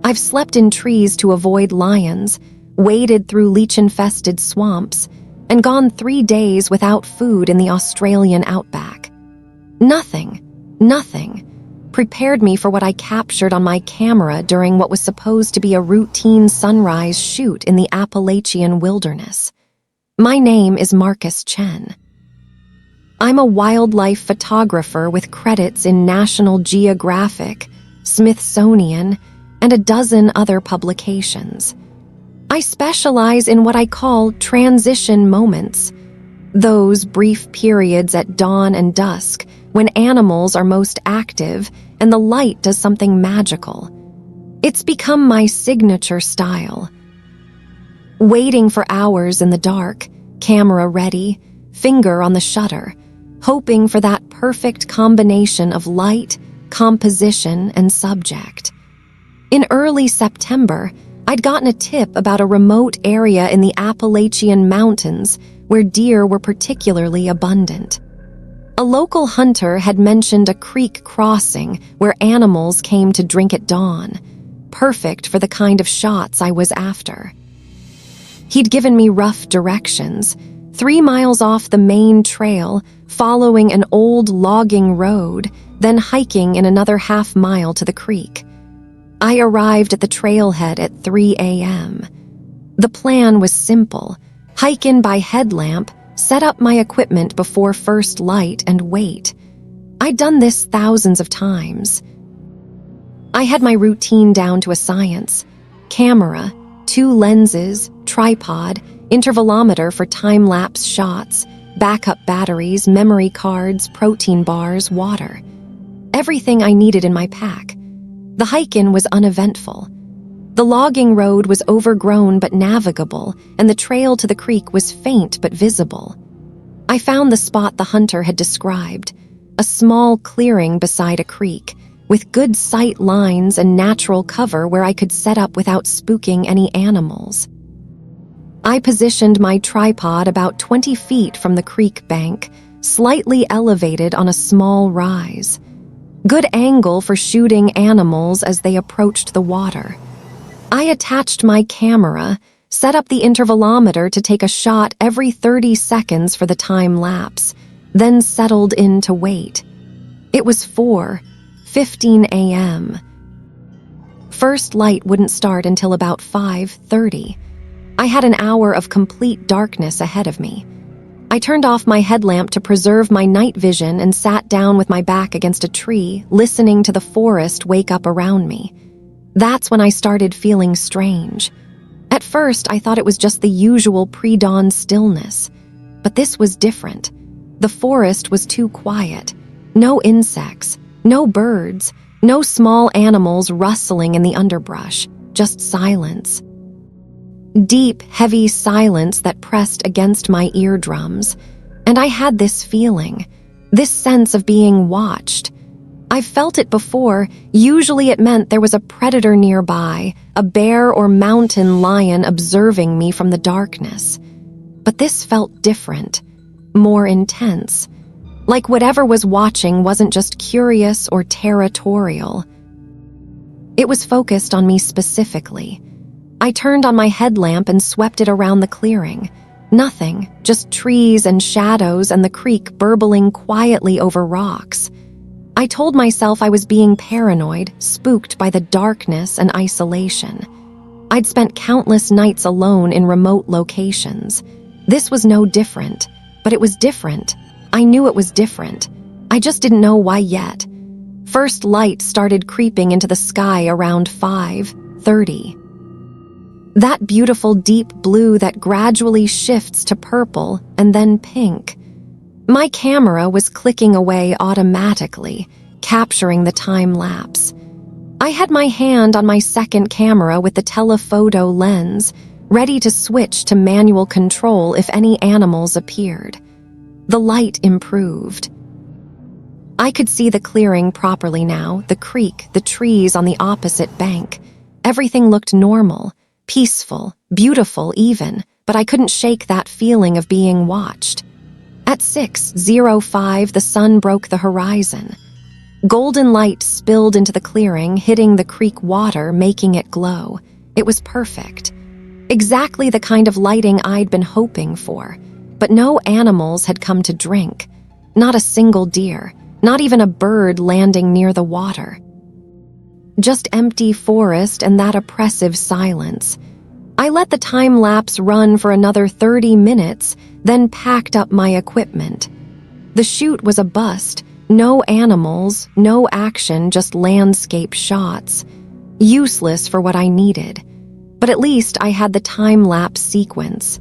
I've slept in trees to avoid lions, waded through leech-infested swamps, and gone 3 days without food in the Australian outback. Nothing prepared me for what I captured on my camera during what was supposed to be a routine sunrise shoot in the Appalachian wilderness. My name is Marcus Chen. I'm a wildlife photographer with credits in National Geographic, Smithsonian, and a dozen other publications. I specialize in what I call transition moments, those brief periods at dawn and dusk when animals are most active and the light does something magical. It's become my signature style. Waiting for hours in the dark, camera ready, finger on the shutter, hoping for that perfect combination of light, composition, and subject. In early September, I'd gotten a tip about a remote area in the Appalachian Mountains where deer were particularly abundant. A local hunter had mentioned a creek crossing where animals came to drink at dawn, perfect for the kind of shots I was after. He'd given me rough directions, 3 miles off the main trail, following an old logging road, then hiking in another half-mile to the creek. I arrived at the trailhead at 3 a.m. The plan was simple: hike in by headlamp, set up my equipment before first light, and wait. I'd done this thousands of times. I had my routine down to a science: camera, 2 lenses, tripod, intervalometer for time-lapse shots, backup batteries, memory cards, protein bars, water. Everything I needed in my pack. The hike-in was uneventful. The logging road was overgrown but navigable, and the trail to the creek was faint but visible. I found the spot the hunter had described, a small clearing beside a creek, with good sight lines and natural cover where I could set up without spooking any animals. I positioned my tripod about 20 feet from the creek bank, slightly elevated on a small rise. Good angle for shooting animals as they approached the water. I attached my camera, set up the intervalometer to take a shot every 30 seconds for the time lapse, then settled in to wait. It was 4:15 a.m. First light wouldn't start until about 5:30. I had an hour of complete darkness ahead of me. I turned off my headlamp to preserve my night vision and sat down with my back against a tree, listening to the forest wake up around me. That's when I started feeling strange. At first, I thought it was just the usual pre-dawn stillness. But this was different. The forest was too quiet. No insects, no birds, no small animals rustling in the underbrush, just silence. Deep, heavy silence that pressed against my eardrums, and I had this feeling, this sense of being watched. I've felt it before. Usually it meant there was a predator nearby, a bear or mountain lion observing me from the darkness. But this felt different, more intense, like whatever was watching wasn't just curious or territorial. It was focused on me specifically. I turned on my headlamp and swept it around the clearing. Nothing, just trees and shadows and the creek burbling quietly over rocks. I told myself I was being paranoid, spooked by the darkness and isolation. I'd spent countless nights alone in remote locations. This was no different, but it was different. I knew it was different. I just didn't know why yet. First light started creeping into the sky around 5:30. That beautiful deep blue that gradually shifts to purple and then pink. My camera was clicking away automatically, capturing the time lapse. I had my hand on my second camera with the telephoto lens, ready to switch to manual control if any animals appeared. The light improved. I could see the clearing properly now, the creek, the trees on the opposite bank. Everything looked normal. Peaceful, beautiful even, but I couldn't shake that feeling of being watched. At 6:05, the sun broke the horizon. Golden light spilled into the clearing, hitting the creek water, making it glow. It was perfect. Exactly the kind of lighting I'd been hoping for. But no animals had come to drink. Not a single deer, not even a bird landing near the water. Just empty forest and that oppressive silence. I let the time lapse run for another 30 minutes, then packed up my equipment. The shoot was a bust. No animals, no action, just landscape shots. Useless for what I needed. But at least I had the time-lapse sequence.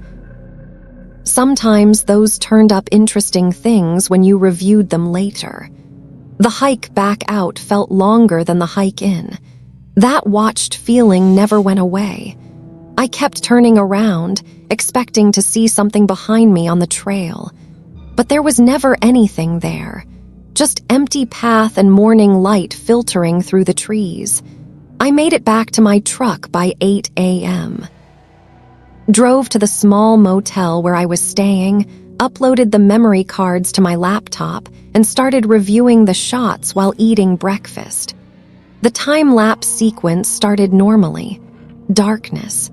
Sometimes those turned up interesting things when you reviewed them later. The hike back out felt longer than the hike in. That watched feeling never went away. I kept turning around, expecting to see something behind me on the trail. But there was never anything there, just empty path and morning light filtering through the trees. I made it back to my truck by 8 a.m. Drove to the small motel where I was staying, uploaded the memory cards to my laptop, and started reviewing the shots while eating breakfast. The time-lapse sequence started normally. Darkness.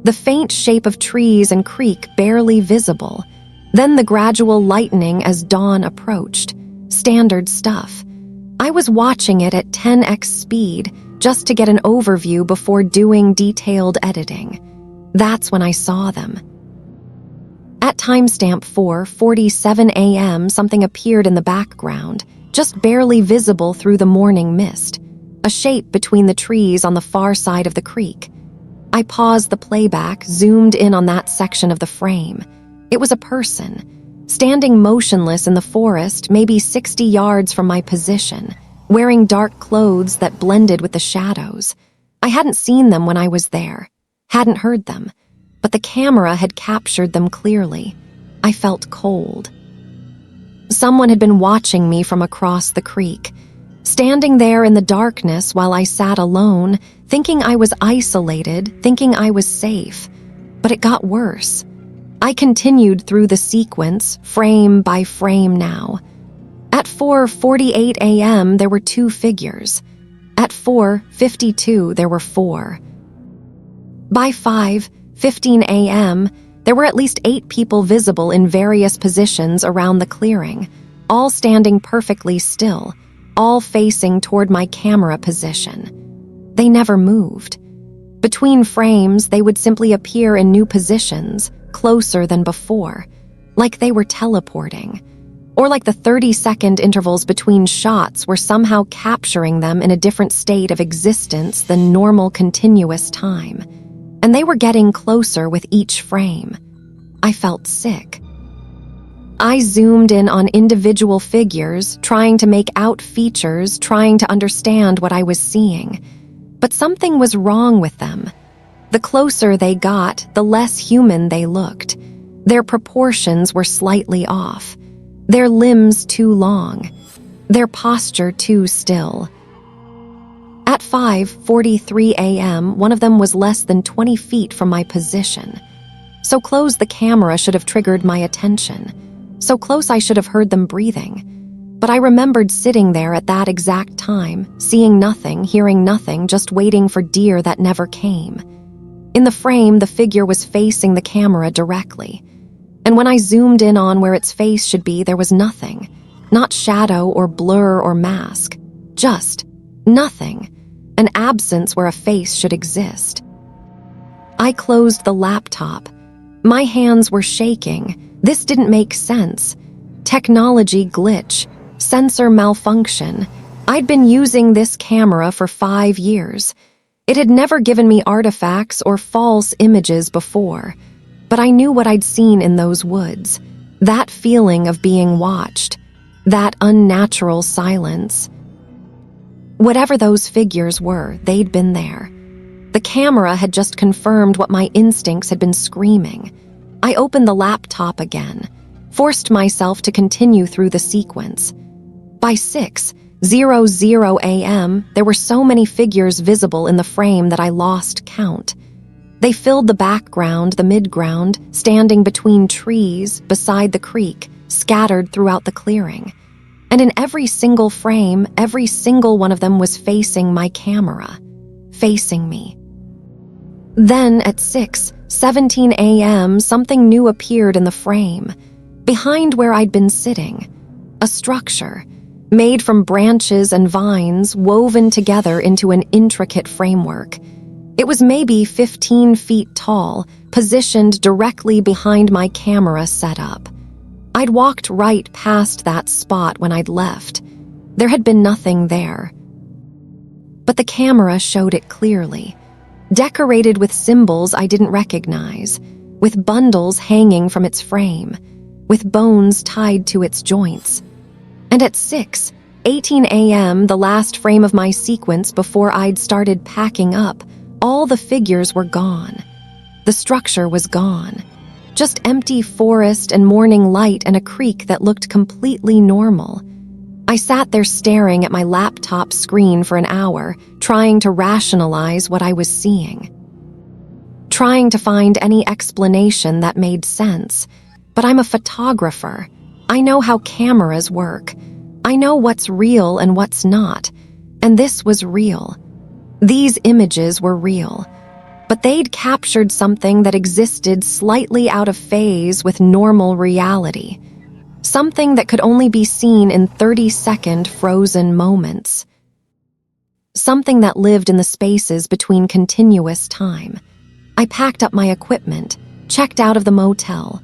The faint shape of trees and creek barely visible. Then the gradual lightening as dawn approached. Standard stuff. I was watching it at 10x speed just to get an overview before doing detailed editing. That's when I saw them. At timestamp 4:47 a.m., something appeared in the background, just barely visible through the morning mist, a shape between the trees on the far side of the creek. I paused the playback, zoomed in on that section of the frame. It was a person, standing motionless in the forest, maybe 60 yards from my position, wearing dark clothes that blended with the shadows. I hadn't seen them when I was there, hadn't heard them, but the camera had captured them clearly. I felt cold. Someone had been watching me from across the creek, standing there in the darkness while I sat alone, thinking I was isolated, thinking I was safe. But it got worse. I continued through the sequence, frame by frame now. At 4:48 a.m., there were 2 figures. At 4:52, there were 4. By 5:15 a.m., there were at least 8 people visible in various positions around the clearing, all standing perfectly still, all facing toward my camera position. They never moved. Between frames, they would simply appear in new positions, closer than before, like they were teleporting, or like the 30-second intervals between shots were somehow capturing them in a different state of existence than normal continuous time. And they were getting closer with each frame. I felt sick. I zoomed in on individual figures, trying to make out features, trying to understand what I was seeing. But something was wrong with them. The closer they got, the less human they looked. Their proportions were slightly off. Their limbs too long. Their posture too still. At 5:43 a.m., one of them was less than 20 feet from my position. So close the camera should have triggered my attention. So close I should have heard them breathing. But I remembered sitting there at that exact time, seeing nothing, hearing nothing, just waiting for deer that never came. In the frame, the figure was facing the camera directly. And when I zoomed in on where its face should be, there was nothing. Not shadow or blur or mask. Just nothing. An absence where a face should exist. I closed the laptop. My hands were shaking. This didn't make sense. Technology glitch. Sensor malfunction. I'd been using this camera for 5 years. It had never given me artifacts or false images before. But I knew what I'd seen in those woods. That feeling of being watched. That unnatural silence. Whatever those figures were, they'd been there. The camera had just confirmed what my instincts had been screaming. I opened the laptop again, forced myself to continue through the sequence. By 6:00 a.m., there were so many figures visible in the frame that I lost count. They filled the background, the midground, standing between trees, beside the creek, scattered throughout the clearing. And in every single frame, every single one of them was facing my camera, facing me. Then at 6:17 a.m., something new appeared in the frame, behind where I'd been sitting. A structure, made from branches and vines woven together into an intricate framework. It was maybe 15 feet tall, positioned directly behind my camera setup. I'd walked right past that spot when I'd left. There had been nothing there. But the camera showed it clearly, decorated with symbols I didn't recognize, with bundles hanging from its frame, with bones tied to its joints. And at 6:18 a.m., the last frame of my sequence before I'd started packing up, all the figures were gone. The structure was gone. Just empty forest and morning light and a creek that looked completely normal. I sat there staring at my laptop screen for an hour, trying to rationalize what I was seeing. Trying to find any explanation that made sense. But I'm a photographer. I know how cameras work. I know what's real and what's not. And this was real. These images were real. But they'd captured something that existed slightly out of phase with normal reality. Something that could only be seen in 30-second frozen moments. Something that lived in the spaces between continuous time. I packed up my equipment, checked out of the motel,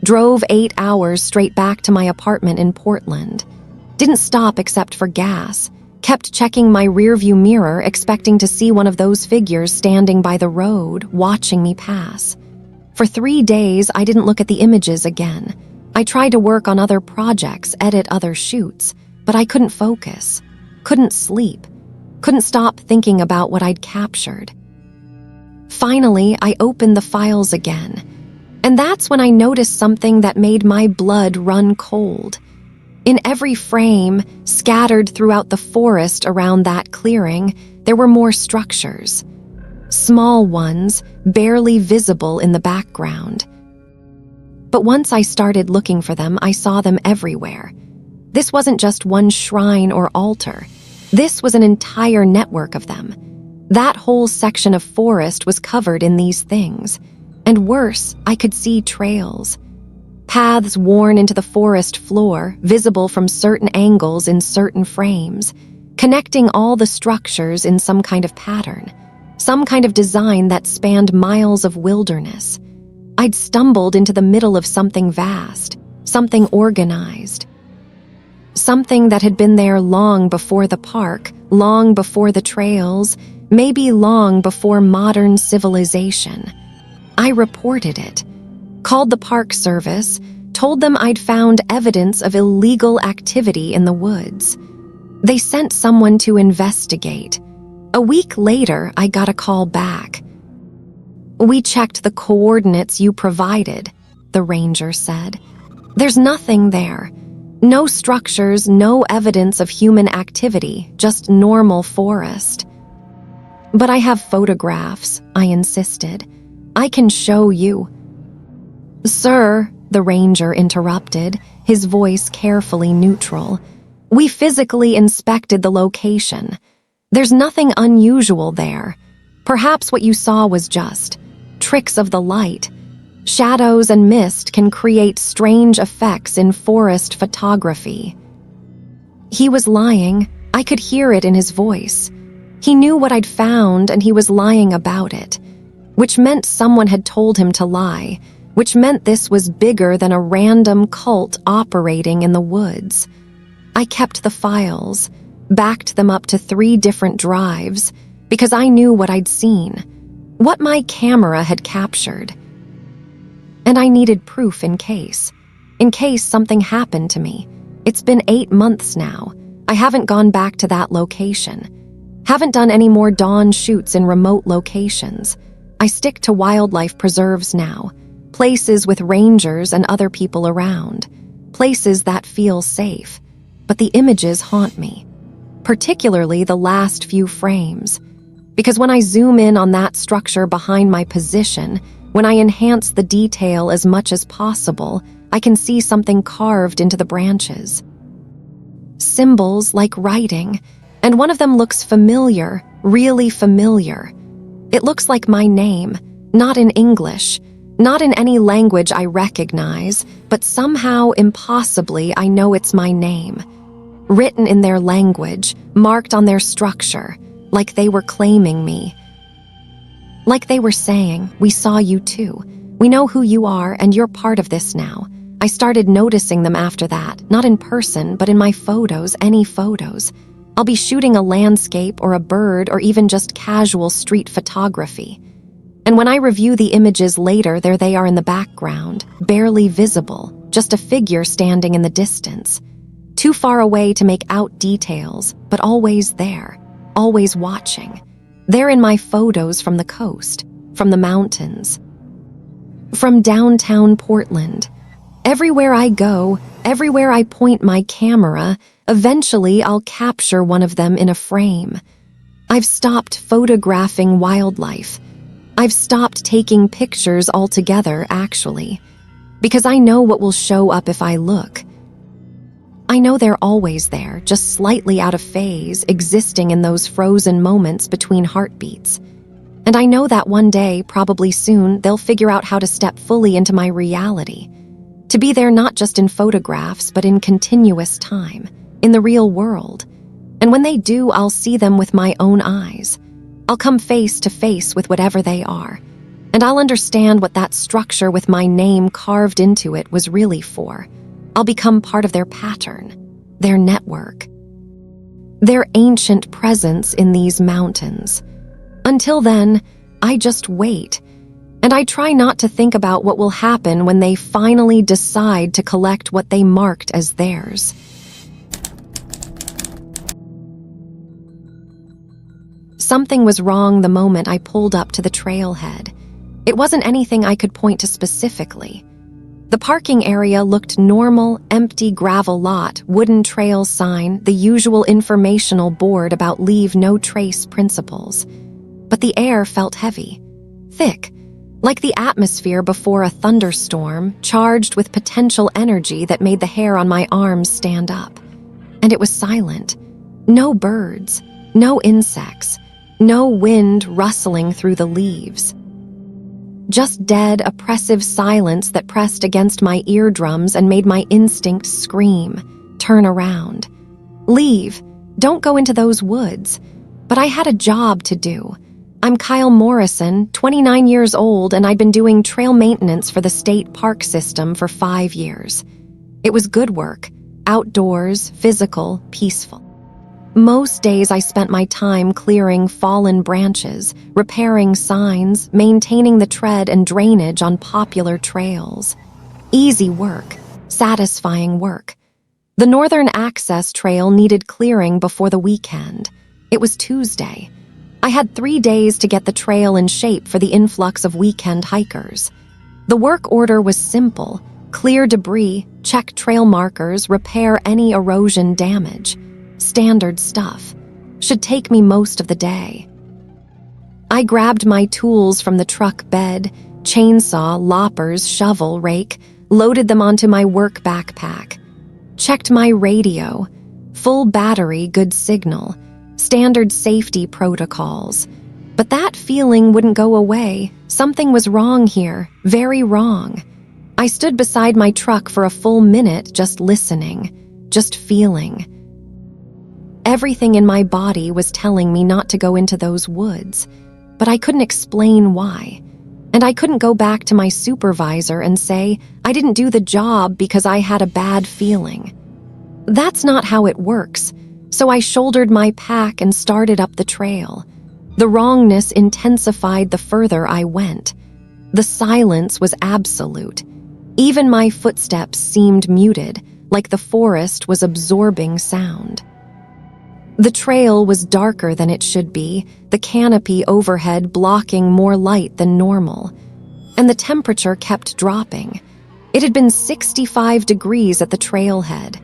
drove 8 hours straight back to my apartment in Portland. Didn't stop except for gas. Kept checking my rearview mirror, expecting to see one of those figures standing by the road, watching me pass. For 3 days, I didn't look at the images again. I tried to work on other projects, edit other shoots, but I couldn't focus, couldn't sleep, couldn't stop thinking about what I'd captured. Finally, I opened the files again, and that's when I noticed something that made my blood run cold. In every frame, scattered throughout the forest around that clearing, there were more structures. Small ones, barely visible in the background. But once I started looking for them, I saw them everywhere. This wasn't just one shrine or altar. This was an entire network of them. That whole section of forest was covered in these things. And worse, I could see trails. Paths worn into the forest floor, visible from certain angles in certain frames, connecting all the structures in some kind of pattern, some kind of design that spanned miles of wilderness. I'd stumbled into the middle of something vast, something organized. Something that had been there long before the park, long before the trails, maybe long before modern civilization. I reported it. Called the Park Service, told them I'd found evidence of illegal activity in the woods. They sent someone to investigate. A week later, I got a call back. "We checked the coordinates you provided," the ranger said. "There's nothing there. No structures, no evidence of human activity, just normal forest." "But I have photographs," I insisted. "I can show you." "Sir," the ranger interrupted, his voice carefully neutral, "we physically inspected the location. There's nothing unusual there. Perhaps what you saw was just tricks of the light. Shadows and mist can create strange effects in forest photography." He was lying. I could hear it in his voice. He knew what I'd found, and he was lying about it, which meant someone had told him to lie, which meant this was bigger than a random cult operating in the woods. I kept the files, backed them up to 3 different drives, because I knew what I'd seen, what my camera had captured. And I needed proof in case something happened to me. It's been 8 months now. I haven't gone back to that location. Haven't done any more dawn shoots in remote locations. I stick to wildlife preserves now, places with rangers and other people around, places that feel safe. But the images haunt me, particularly the last few frames. Because when I zoom in on that structure behind my position, when I enhance the detail as much as possible, I can see something carved into the branches. Symbols like writing, and one of them looks familiar, really familiar. It looks like my name, not in English, not in any language I recognize, but somehow, impossibly, I know it's my name. Written in their language, marked on their structure, like they were claiming me. Like they were saying, "We saw you too. We know who you are, and you're part of this now." I started noticing them after that, not in person, but in my photos, any photos. I'll be shooting a landscape or a bird or even just casual street photography. And when I review the images later, there they are in the background, barely visible, just a figure standing in the distance. Too far away to make out details, but always there, always watching. They're in my photos from the coast, from the mountains. From downtown Portland. Everywhere I go, everywhere I point my camera, eventually I'll capture one of them in a frame. I've stopped photographing wildlife. I've stopped taking pictures altogether, actually, because I know what will show up if I look. I know they're always there, just slightly out of phase, existing in those frozen moments between heartbeats. And I know that one day, probably soon, they'll figure out how to step fully into my reality. To be there not just in photographs, but in continuous time, in the real world. And when they do, I'll see them with my own eyes. I'll come face to face with whatever they are. And I'll understand what that structure with my name carved into it was really for. I'll become part of their pattern, their network, their ancient presence in these mountains. Until then, I just wait, and I try not to think about what will happen when they finally decide to collect what they marked as theirs. Something was wrong the moment I pulled up to the trailhead. It wasn't anything I could point to specifically. The parking area looked normal, empty gravel lot, wooden trail sign, the usual informational board about leave no trace principles. But the air felt heavy, thick, like the atmosphere before a thunderstorm, charged with potential energy that made the hair on my arms stand up. And it was silent. No birds, no insects, no wind rustling through the leaves. Just dead, oppressive silence that pressed against my eardrums and made my instincts scream, turn around. Leave, don't go into those woods. But I had a job to do. I'm Kyle Morrison, 29 years old, and I'd been doing trail maintenance for the state park system for 5 years. It was good work, outdoors, physical, peaceful. Most days I spent my time clearing fallen branches, repairing signs, maintaining the tread and drainage on popular trails. Easy work, satisfying work. The Northern Access Trail needed clearing before the weekend. It was Tuesday. I had 3 days to get the trail in shape for the influx of weekend hikers. The work order was simple: clear debris, check trail markers, repair any erosion damage. Standard stuff. Should take me most of the day. I grabbed my tools from the truck bed, chainsaw, loppers, shovel, rake, loaded them onto my work backpack. Checked my radio. Full battery, good signal. Standard safety protocols. But that feeling wouldn't go away. Something was wrong here, very wrong. I stood beside my truck for a full minute just listening, just feeling. Everything in my body was telling me not to go into those woods, but I couldn't explain why. And I couldn't go back to my supervisor and say I didn't do the job because I had a bad feeling. That's not how it works. So I shouldered my pack and started up the trail. The wrongness intensified the further I went. The silence was absolute. Even my footsteps seemed muted, like the forest was absorbing sound. The trail was darker than it should be, the canopy overhead blocking more light than normal. And the temperature kept dropping. It had been 65 degrees at the trailhead.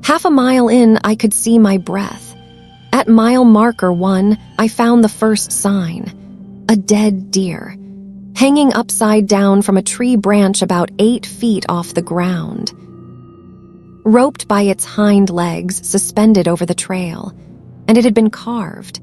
Half a mile in, I could see my breath. At mile marker 1, I found the first sign. A dead deer, hanging upside down from a tree branch about 8 feet off the ground. Roped by its hind legs, suspended over the trail. And it had been carved.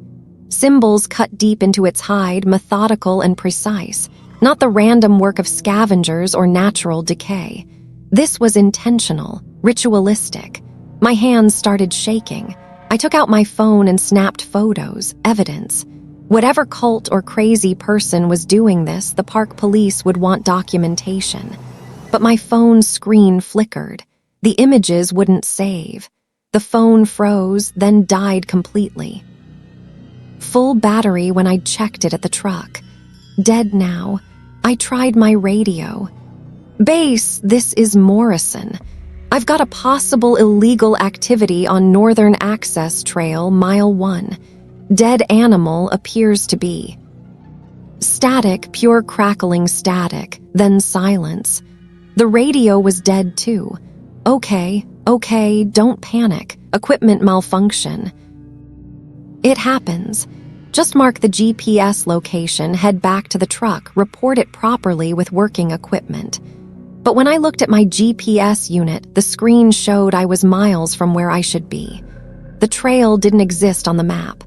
Symbols cut deep into its hide, methodical and precise, not the random work of scavengers or natural decay. This was intentional, ritualistic. My hands started shaking. I took out my phone and snapped photos, evidence. Whatever cult or crazy person was doing this, the park police would want documentation. But my phone's screen flickered. The images wouldn't save. The phone froze, then died completely. Full battery when I'd checked it at the truck. Dead now. I tried my radio. "Base, this is Morrison. I've got a possible illegal activity on Northern Access Trail, mile 1. Dead animal appears to be." Static, pure crackling static, then silence. The radio was dead too. Okay, don't panic. Equipment malfunction. It happens. Just mark the GPS location, head back to the truck, report it properly with working equipment. But when I looked at my GPS unit, the screen showed I was miles from where I should be. The trail didn't exist on the map.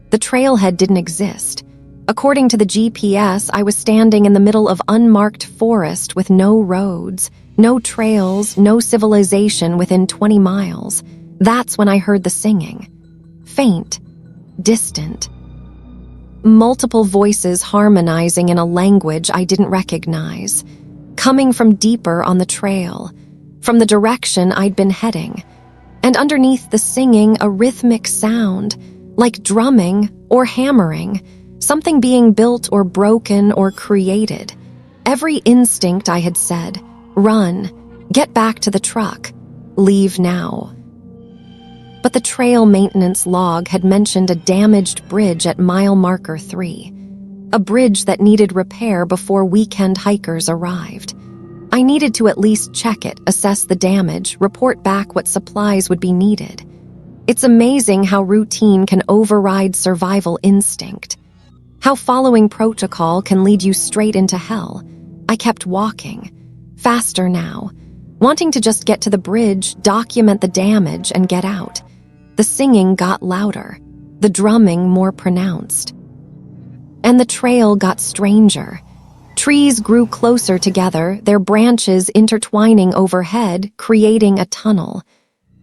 The trailhead didn't exist. According to the GPS, I was standing in the middle of unmarked forest with no roads, no trails, no civilization within 20 miles. That's when I heard the singing. Faint, distant. Multiple voices harmonizing in a language I didn't recognize, coming from deeper on the trail, from the direction I'd been heading. And underneath the singing, a rhythmic sound, like drumming or hammering, something being built or broken or created. Every instinct I had said, run, get back to the truck, leave now. But the trail maintenance log had mentioned a damaged bridge at mile marker 3, a bridge that needed repair before weekend hikers arrived. I needed to at least check it, assess the damage, report back what supplies would be needed. It's amazing how routine can override survival instinct, how following protocol can lead you straight into hell. I kept walking, faster now, wanting to just get to the bridge, document the damage, and get out. The singing got louder, the drumming more pronounced. And the trail got stranger. Trees grew closer together, their branches intertwining overhead, creating a tunnel.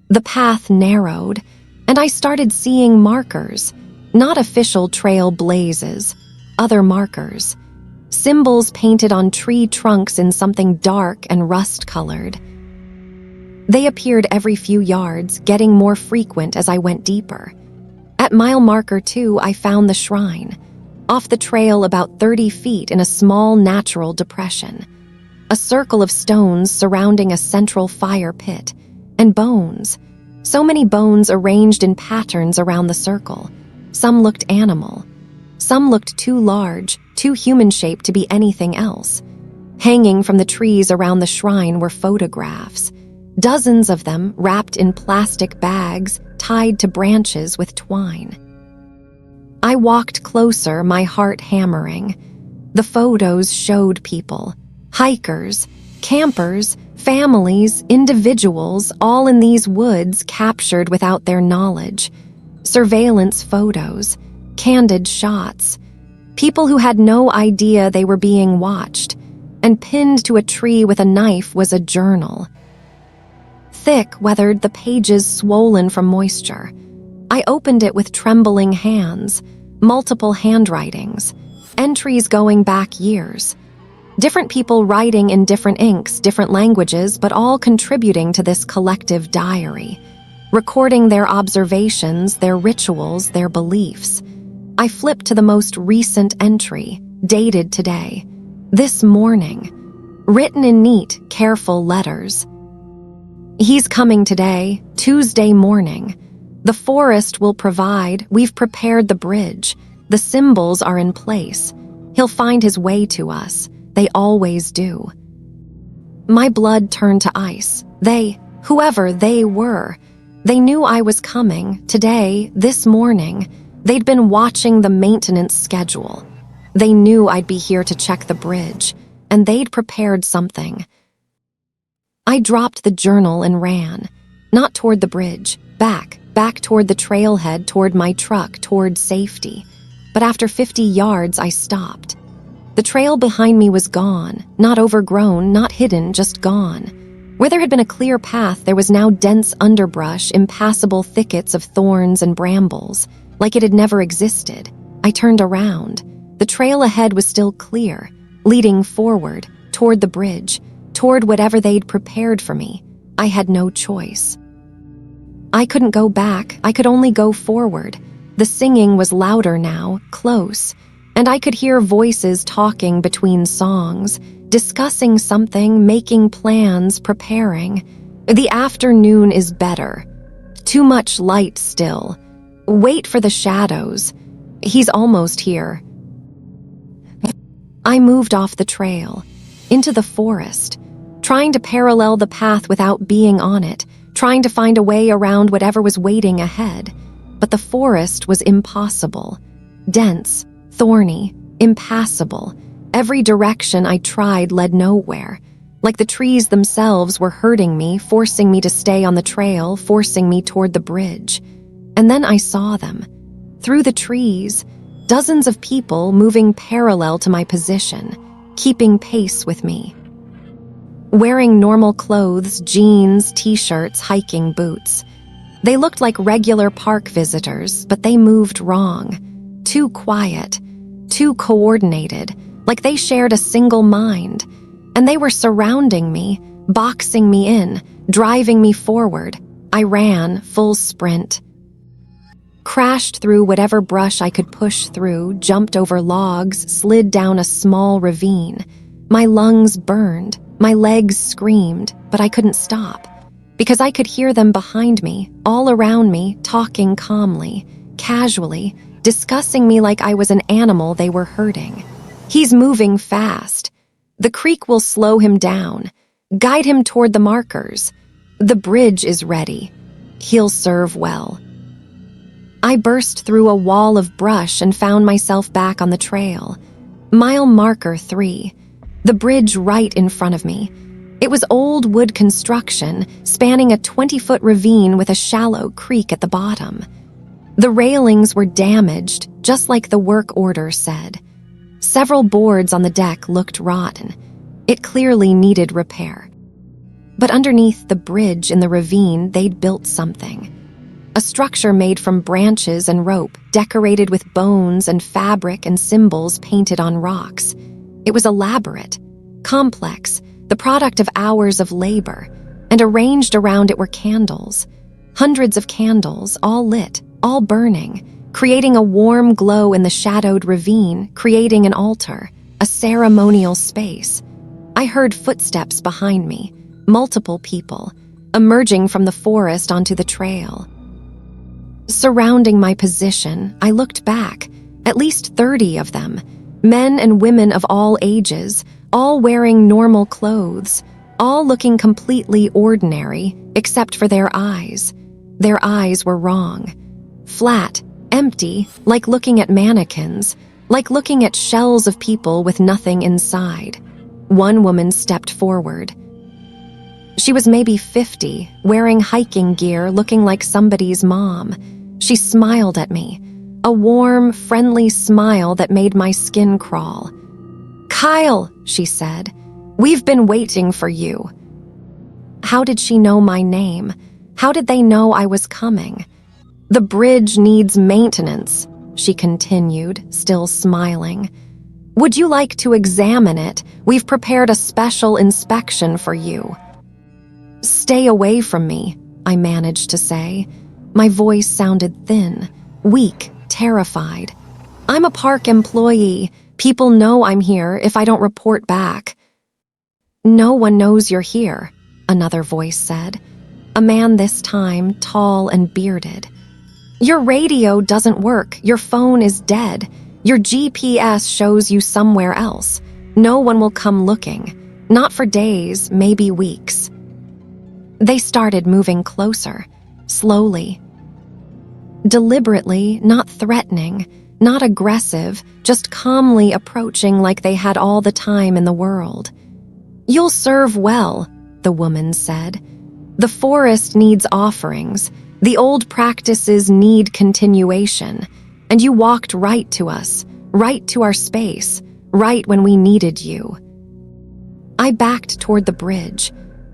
The path narrowed, and I started seeing markers, not official trail blazes, other markers. Symbols painted on tree trunks in something dark and rust-colored. They appeared every few yards, getting more frequent as I went deeper. At mile marker 2, I found the shrine, off the trail about 30 feet in a small natural depression. A circle of stones surrounding a central fire pit, and bones. So many bones arranged in patterns around the circle. Some looked animal. Some looked too large, too human-shaped to be anything else. Hanging from the trees around the shrine were photographs. Dozens of them wrapped in plastic bags, tied to branches with twine. I walked closer, my heart hammering. The photos showed people, hikers, campers, families, individuals, all in these woods captured without their knowledge. Surveillance photos, candid shots. People who had no idea they were being watched. And pinned to a tree with a knife was a journal. Thick, weathered, the pages swollen from moisture. I opened it with trembling hands, multiple handwritings, entries going back years. Different people writing in different inks, different languages, but all contributing to this collective diary, recording their observations, their rituals, their beliefs. I flipped to the most recent entry, dated today, this morning, written in neat, careful letters. He's coming today, Tuesday morning. The forest will provide. We've prepared the bridge. The symbols are in place. He'll find his way to us. They always do. My blood turned to ice. They, whoever they were, they knew I was coming, today, this morning. They'd been watching the maintenance schedule. They knew I'd be here to check the bridge, and they'd prepared something. I dropped the journal and ran, not toward the bridge, back toward the trailhead, toward my truck, toward safety. But after 50 yards, I stopped. The trail behind me was gone, not overgrown, not hidden, just gone. Where there had been a clear path, there was now dense underbrush, impassable thickets of thorns and brambles, like it had never existed. I turned around. The trail ahead was still clear, leading forward, toward the bridge, toward whatever they'd prepared for me. I had no choice. I couldn't go back, I could only go forward. The singing was louder now, close, and I could hear voices talking between songs, discussing something, making plans, preparing. The afternoon is better. Too much light still. Wait for the shadows. He's almost here. I moved off the trail, into the forest, trying to parallel the path without being on it, trying to find a way around whatever was waiting ahead. But the forest was impossible. Dense, thorny, impassable. Every direction I tried led nowhere. Like the trees themselves were hurting me, forcing me to stay on the trail, forcing me toward the bridge. And then I saw them. Through the trees, dozens of people moving parallel to my position, keeping pace with me. Wearing normal clothes, jeans, t-shirts, hiking boots. They looked like regular park visitors, but they moved wrong. Too quiet, too coordinated, like they shared a single mind. And they were surrounding me, boxing me in, driving me forward. I ran, full sprint. Crashed through whatever brush I could push through, jumped over logs, slid down a small ravine. My lungs burned, my legs screamed, but I couldn't stop. Because I could hear them behind me, all around me, talking calmly, casually, discussing me like I was an animal they were hurting. He's moving fast. The creek will slow him down. Guide him toward the markers. The bridge is ready. He'll serve well. I burst through a wall of brush and found myself back on the trail. Mile marker 3. The bridge right in front of me. It was old wood construction, spanning a 20-foot ravine with a shallow creek at the bottom. The railings were damaged, just like the work order said. Several boards on the deck looked rotten. It clearly needed repair. But underneath the bridge in the ravine, they'd built something. A structure made from branches and rope, decorated with bones and fabric and symbols painted on rocks. It was elaborate, complex, the product of hours of labor, and arranged around it were candles. Hundreds of candles, all lit, all burning, creating a warm glow in the shadowed ravine, creating an altar, a ceremonial space. I heard footsteps behind me, multiple people, emerging from the forest onto the trail. Surrounding my position, I looked back, at least 30 of them, men and women of all ages, all wearing normal clothes, all looking completely ordinary, except for their eyes. Their eyes were wrong. Flat, empty, like looking at mannequins, like looking at shells of people with nothing inside. One woman stepped forward. She was maybe 50, wearing hiking gear, looking like somebody's mom. She smiled at me, a warm, friendly smile that made my skin crawl. "Kyle," she said, "we've been waiting for you." How did she know my name? How did they know I was coming? "The bridge needs maintenance," she continued, still smiling. "Would you like to examine it? We've prepared a special inspection for you." "Stay away from me," I managed to say. My voice sounded thin, weak, terrified. "I'm a park employee. People know I'm here if I don't report back." "No one knows you're here," another voice said. A man this time, tall and bearded. "Your radio doesn't work. Your phone is dead. Your GPS shows you somewhere else. No one will come looking. Not for days, maybe weeks." They started moving closer, slowly. Deliberately, not threatening, not aggressive, just calmly approaching like they had all the time in the world. "You'll serve well," the woman said. "The forest needs offerings. The old practices need continuation. And you walked right to us, right to our space, right when we needed you." I backed toward the bridge,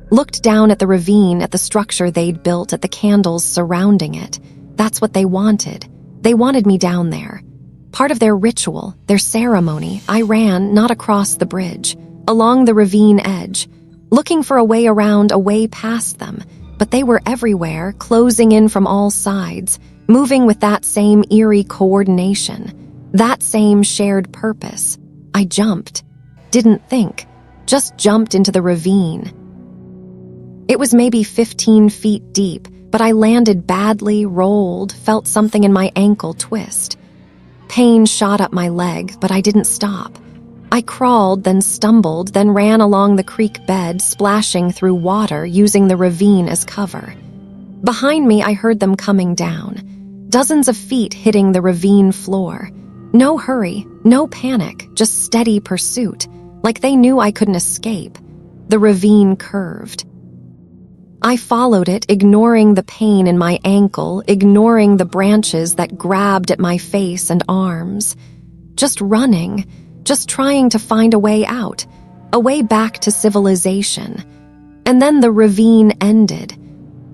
looked down at the ravine, at the structure they'd built, at the candles surrounding it. That's what they wanted. They wanted me down there. Part of their ritual, their ceremony. I ran, not across the bridge, along the ravine edge, looking for a way around, a way past them. But they were everywhere, closing in from all sides, moving with that same eerie coordination, that same shared purpose. I jumped. Didn't think. Just jumped into the ravine. It was maybe 15 feet deep, but I landed badly, rolled, felt something in my ankle twist. Pain shot up my leg, but I didn't stop. I crawled, then stumbled, then ran along the creek bed, splashing through water, using the ravine as cover. Behind me, I heard them coming down. Dozens of feet hitting the ravine floor. No hurry, no panic, just steady pursuit, like they knew I couldn't escape. The ravine curved. I followed it, ignoring the pain in my ankle, ignoring the branches that grabbed at my face and arms. Just running, just trying to find a way out, a way back to civilization. And then the ravine ended.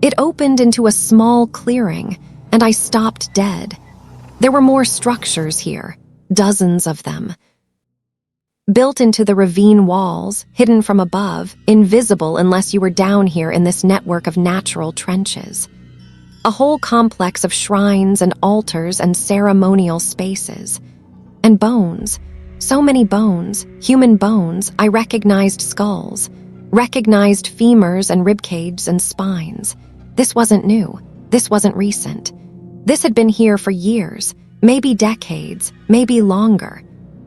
It opened into a small clearing, and I stopped dead. There were more structures here, dozens of them. Built into the ravine walls, hidden from above, invisible unless you were down here in this network of natural trenches. A whole complex of shrines and altars and ceremonial spaces. And bones. So many bones, human bones. I recognized skulls, recognized femurs and ribcage and spines. This wasn't new. This wasn't recent. This had been here for years, maybe decades, maybe longer.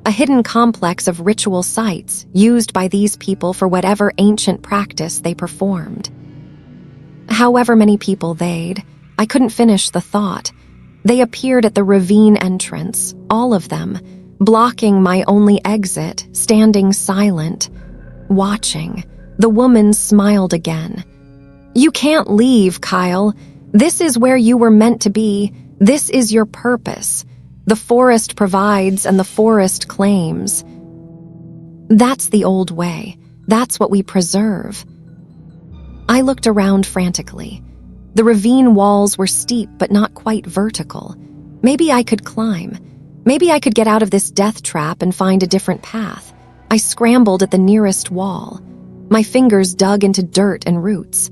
A hidden complex of ritual sites used by these people for whatever ancient practice they performed. However many people they'd, I couldn't finish the thought. They appeared at the ravine entrance, all of them, blocking my only exit, standing silent, watching. The woman smiled again. "You can't leave, Kyle. This is where you were meant to be. This is your purpose. The forest provides and the forest claims. That's the old way. That's what we preserve." I looked around frantically. The ravine walls were steep but not quite vertical. Maybe I could climb. Maybe I could get out of this death trap and find a different path. I scrambled at the nearest wall. My fingers dug into dirt and roots.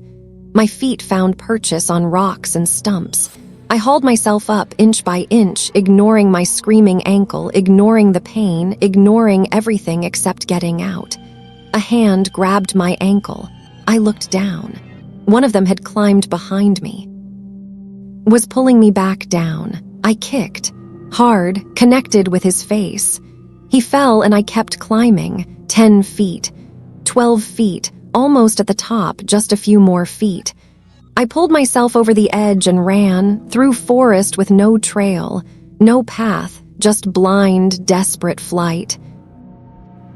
My feet found purchase on rocks and stumps. I hauled myself up inch by inch, ignoring my screaming ankle, ignoring the pain, ignoring everything except getting out. A hand grabbed my ankle. I looked down. One of them had climbed behind me. Was pulling me back down. I kicked. Hard, connected with his face. He fell and I kept climbing. 10 feet. 12 feet. Almost at the top, just a few more feet. I pulled myself over the edge and ran, through forest with no trail, no path, just blind, desperate flight.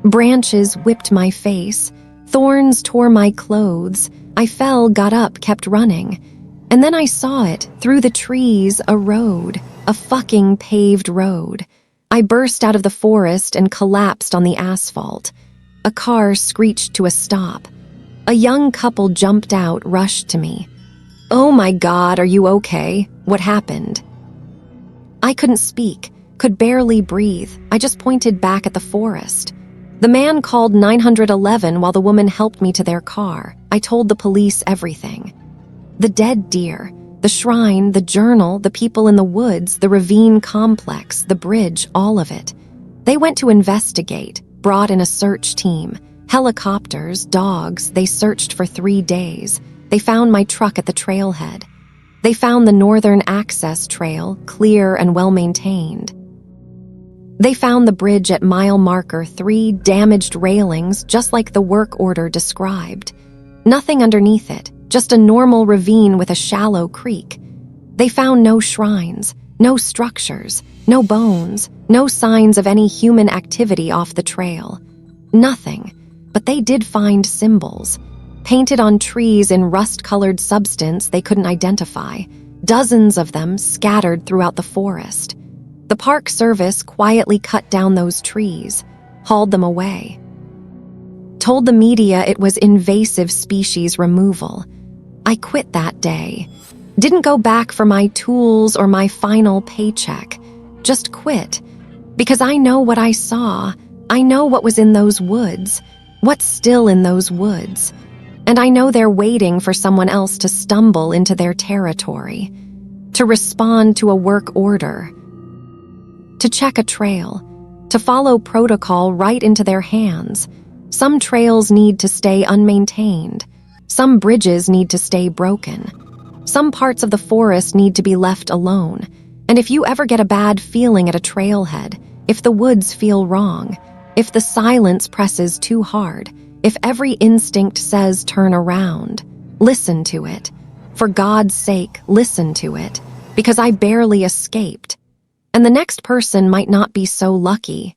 Branches whipped my face. Thorns tore my clothes. I fell, got up, kept running. And then I saw it, through the trees, a road, a fucking paved road. I burst out of the forest and collapsed on the asphalt. A car screeched to a stop. A young couple jumped out, rushed to me. "Oh my God, are you okay? What happened?" I couldn't speak, could barely breathe. I just pointed back at the forest. The man called 911 while the woman helped me to their car. I told the police everything. The dead deer, the shrine, the journal, the people in the woods, the ravine complex, the bridge, all of it. They went to investigate, brought in a search team. Helicopters, dogs, they searched for 3 days. They found my truck at the trailhead. They found the northern access trail, clear and well-maintained. They found the bridge at mile marker 3, damaged railings, just like the work order described. Nothing underneath it, just a normal ravine with a shallow creek. They found no shrines, no structures, no bones, no signs of any human activity off the trail. Nothing. But they did find symbols, painted on trees in rust-colored substance they couldn't identify, dozens of them scattered throughout the forest. The Park Service quietly cut down those trees, hauled them away. Told the media it was invasive species removal. I quit that day. Didn't go back for my tools or my final paycheck. Just quit. Because I know what I saw. I know what was in those woods. What's still in those woods? And I know they're waiting for someone else to stumble into their territory, to respond to a work order, to check a trail, to follow protocol right into their hands. Some trails need to stay unmaintained. Some bridges need to stay broken. Some parts of the forest need to be left alone. And if you ever get a bad feeling at a trailhead, if the woods feel wrong, If the silence presses too hard, if every instinct says turn around, listen to it. For God's sake, listen to it, because I barely escaped. And the next person might not be so lucky.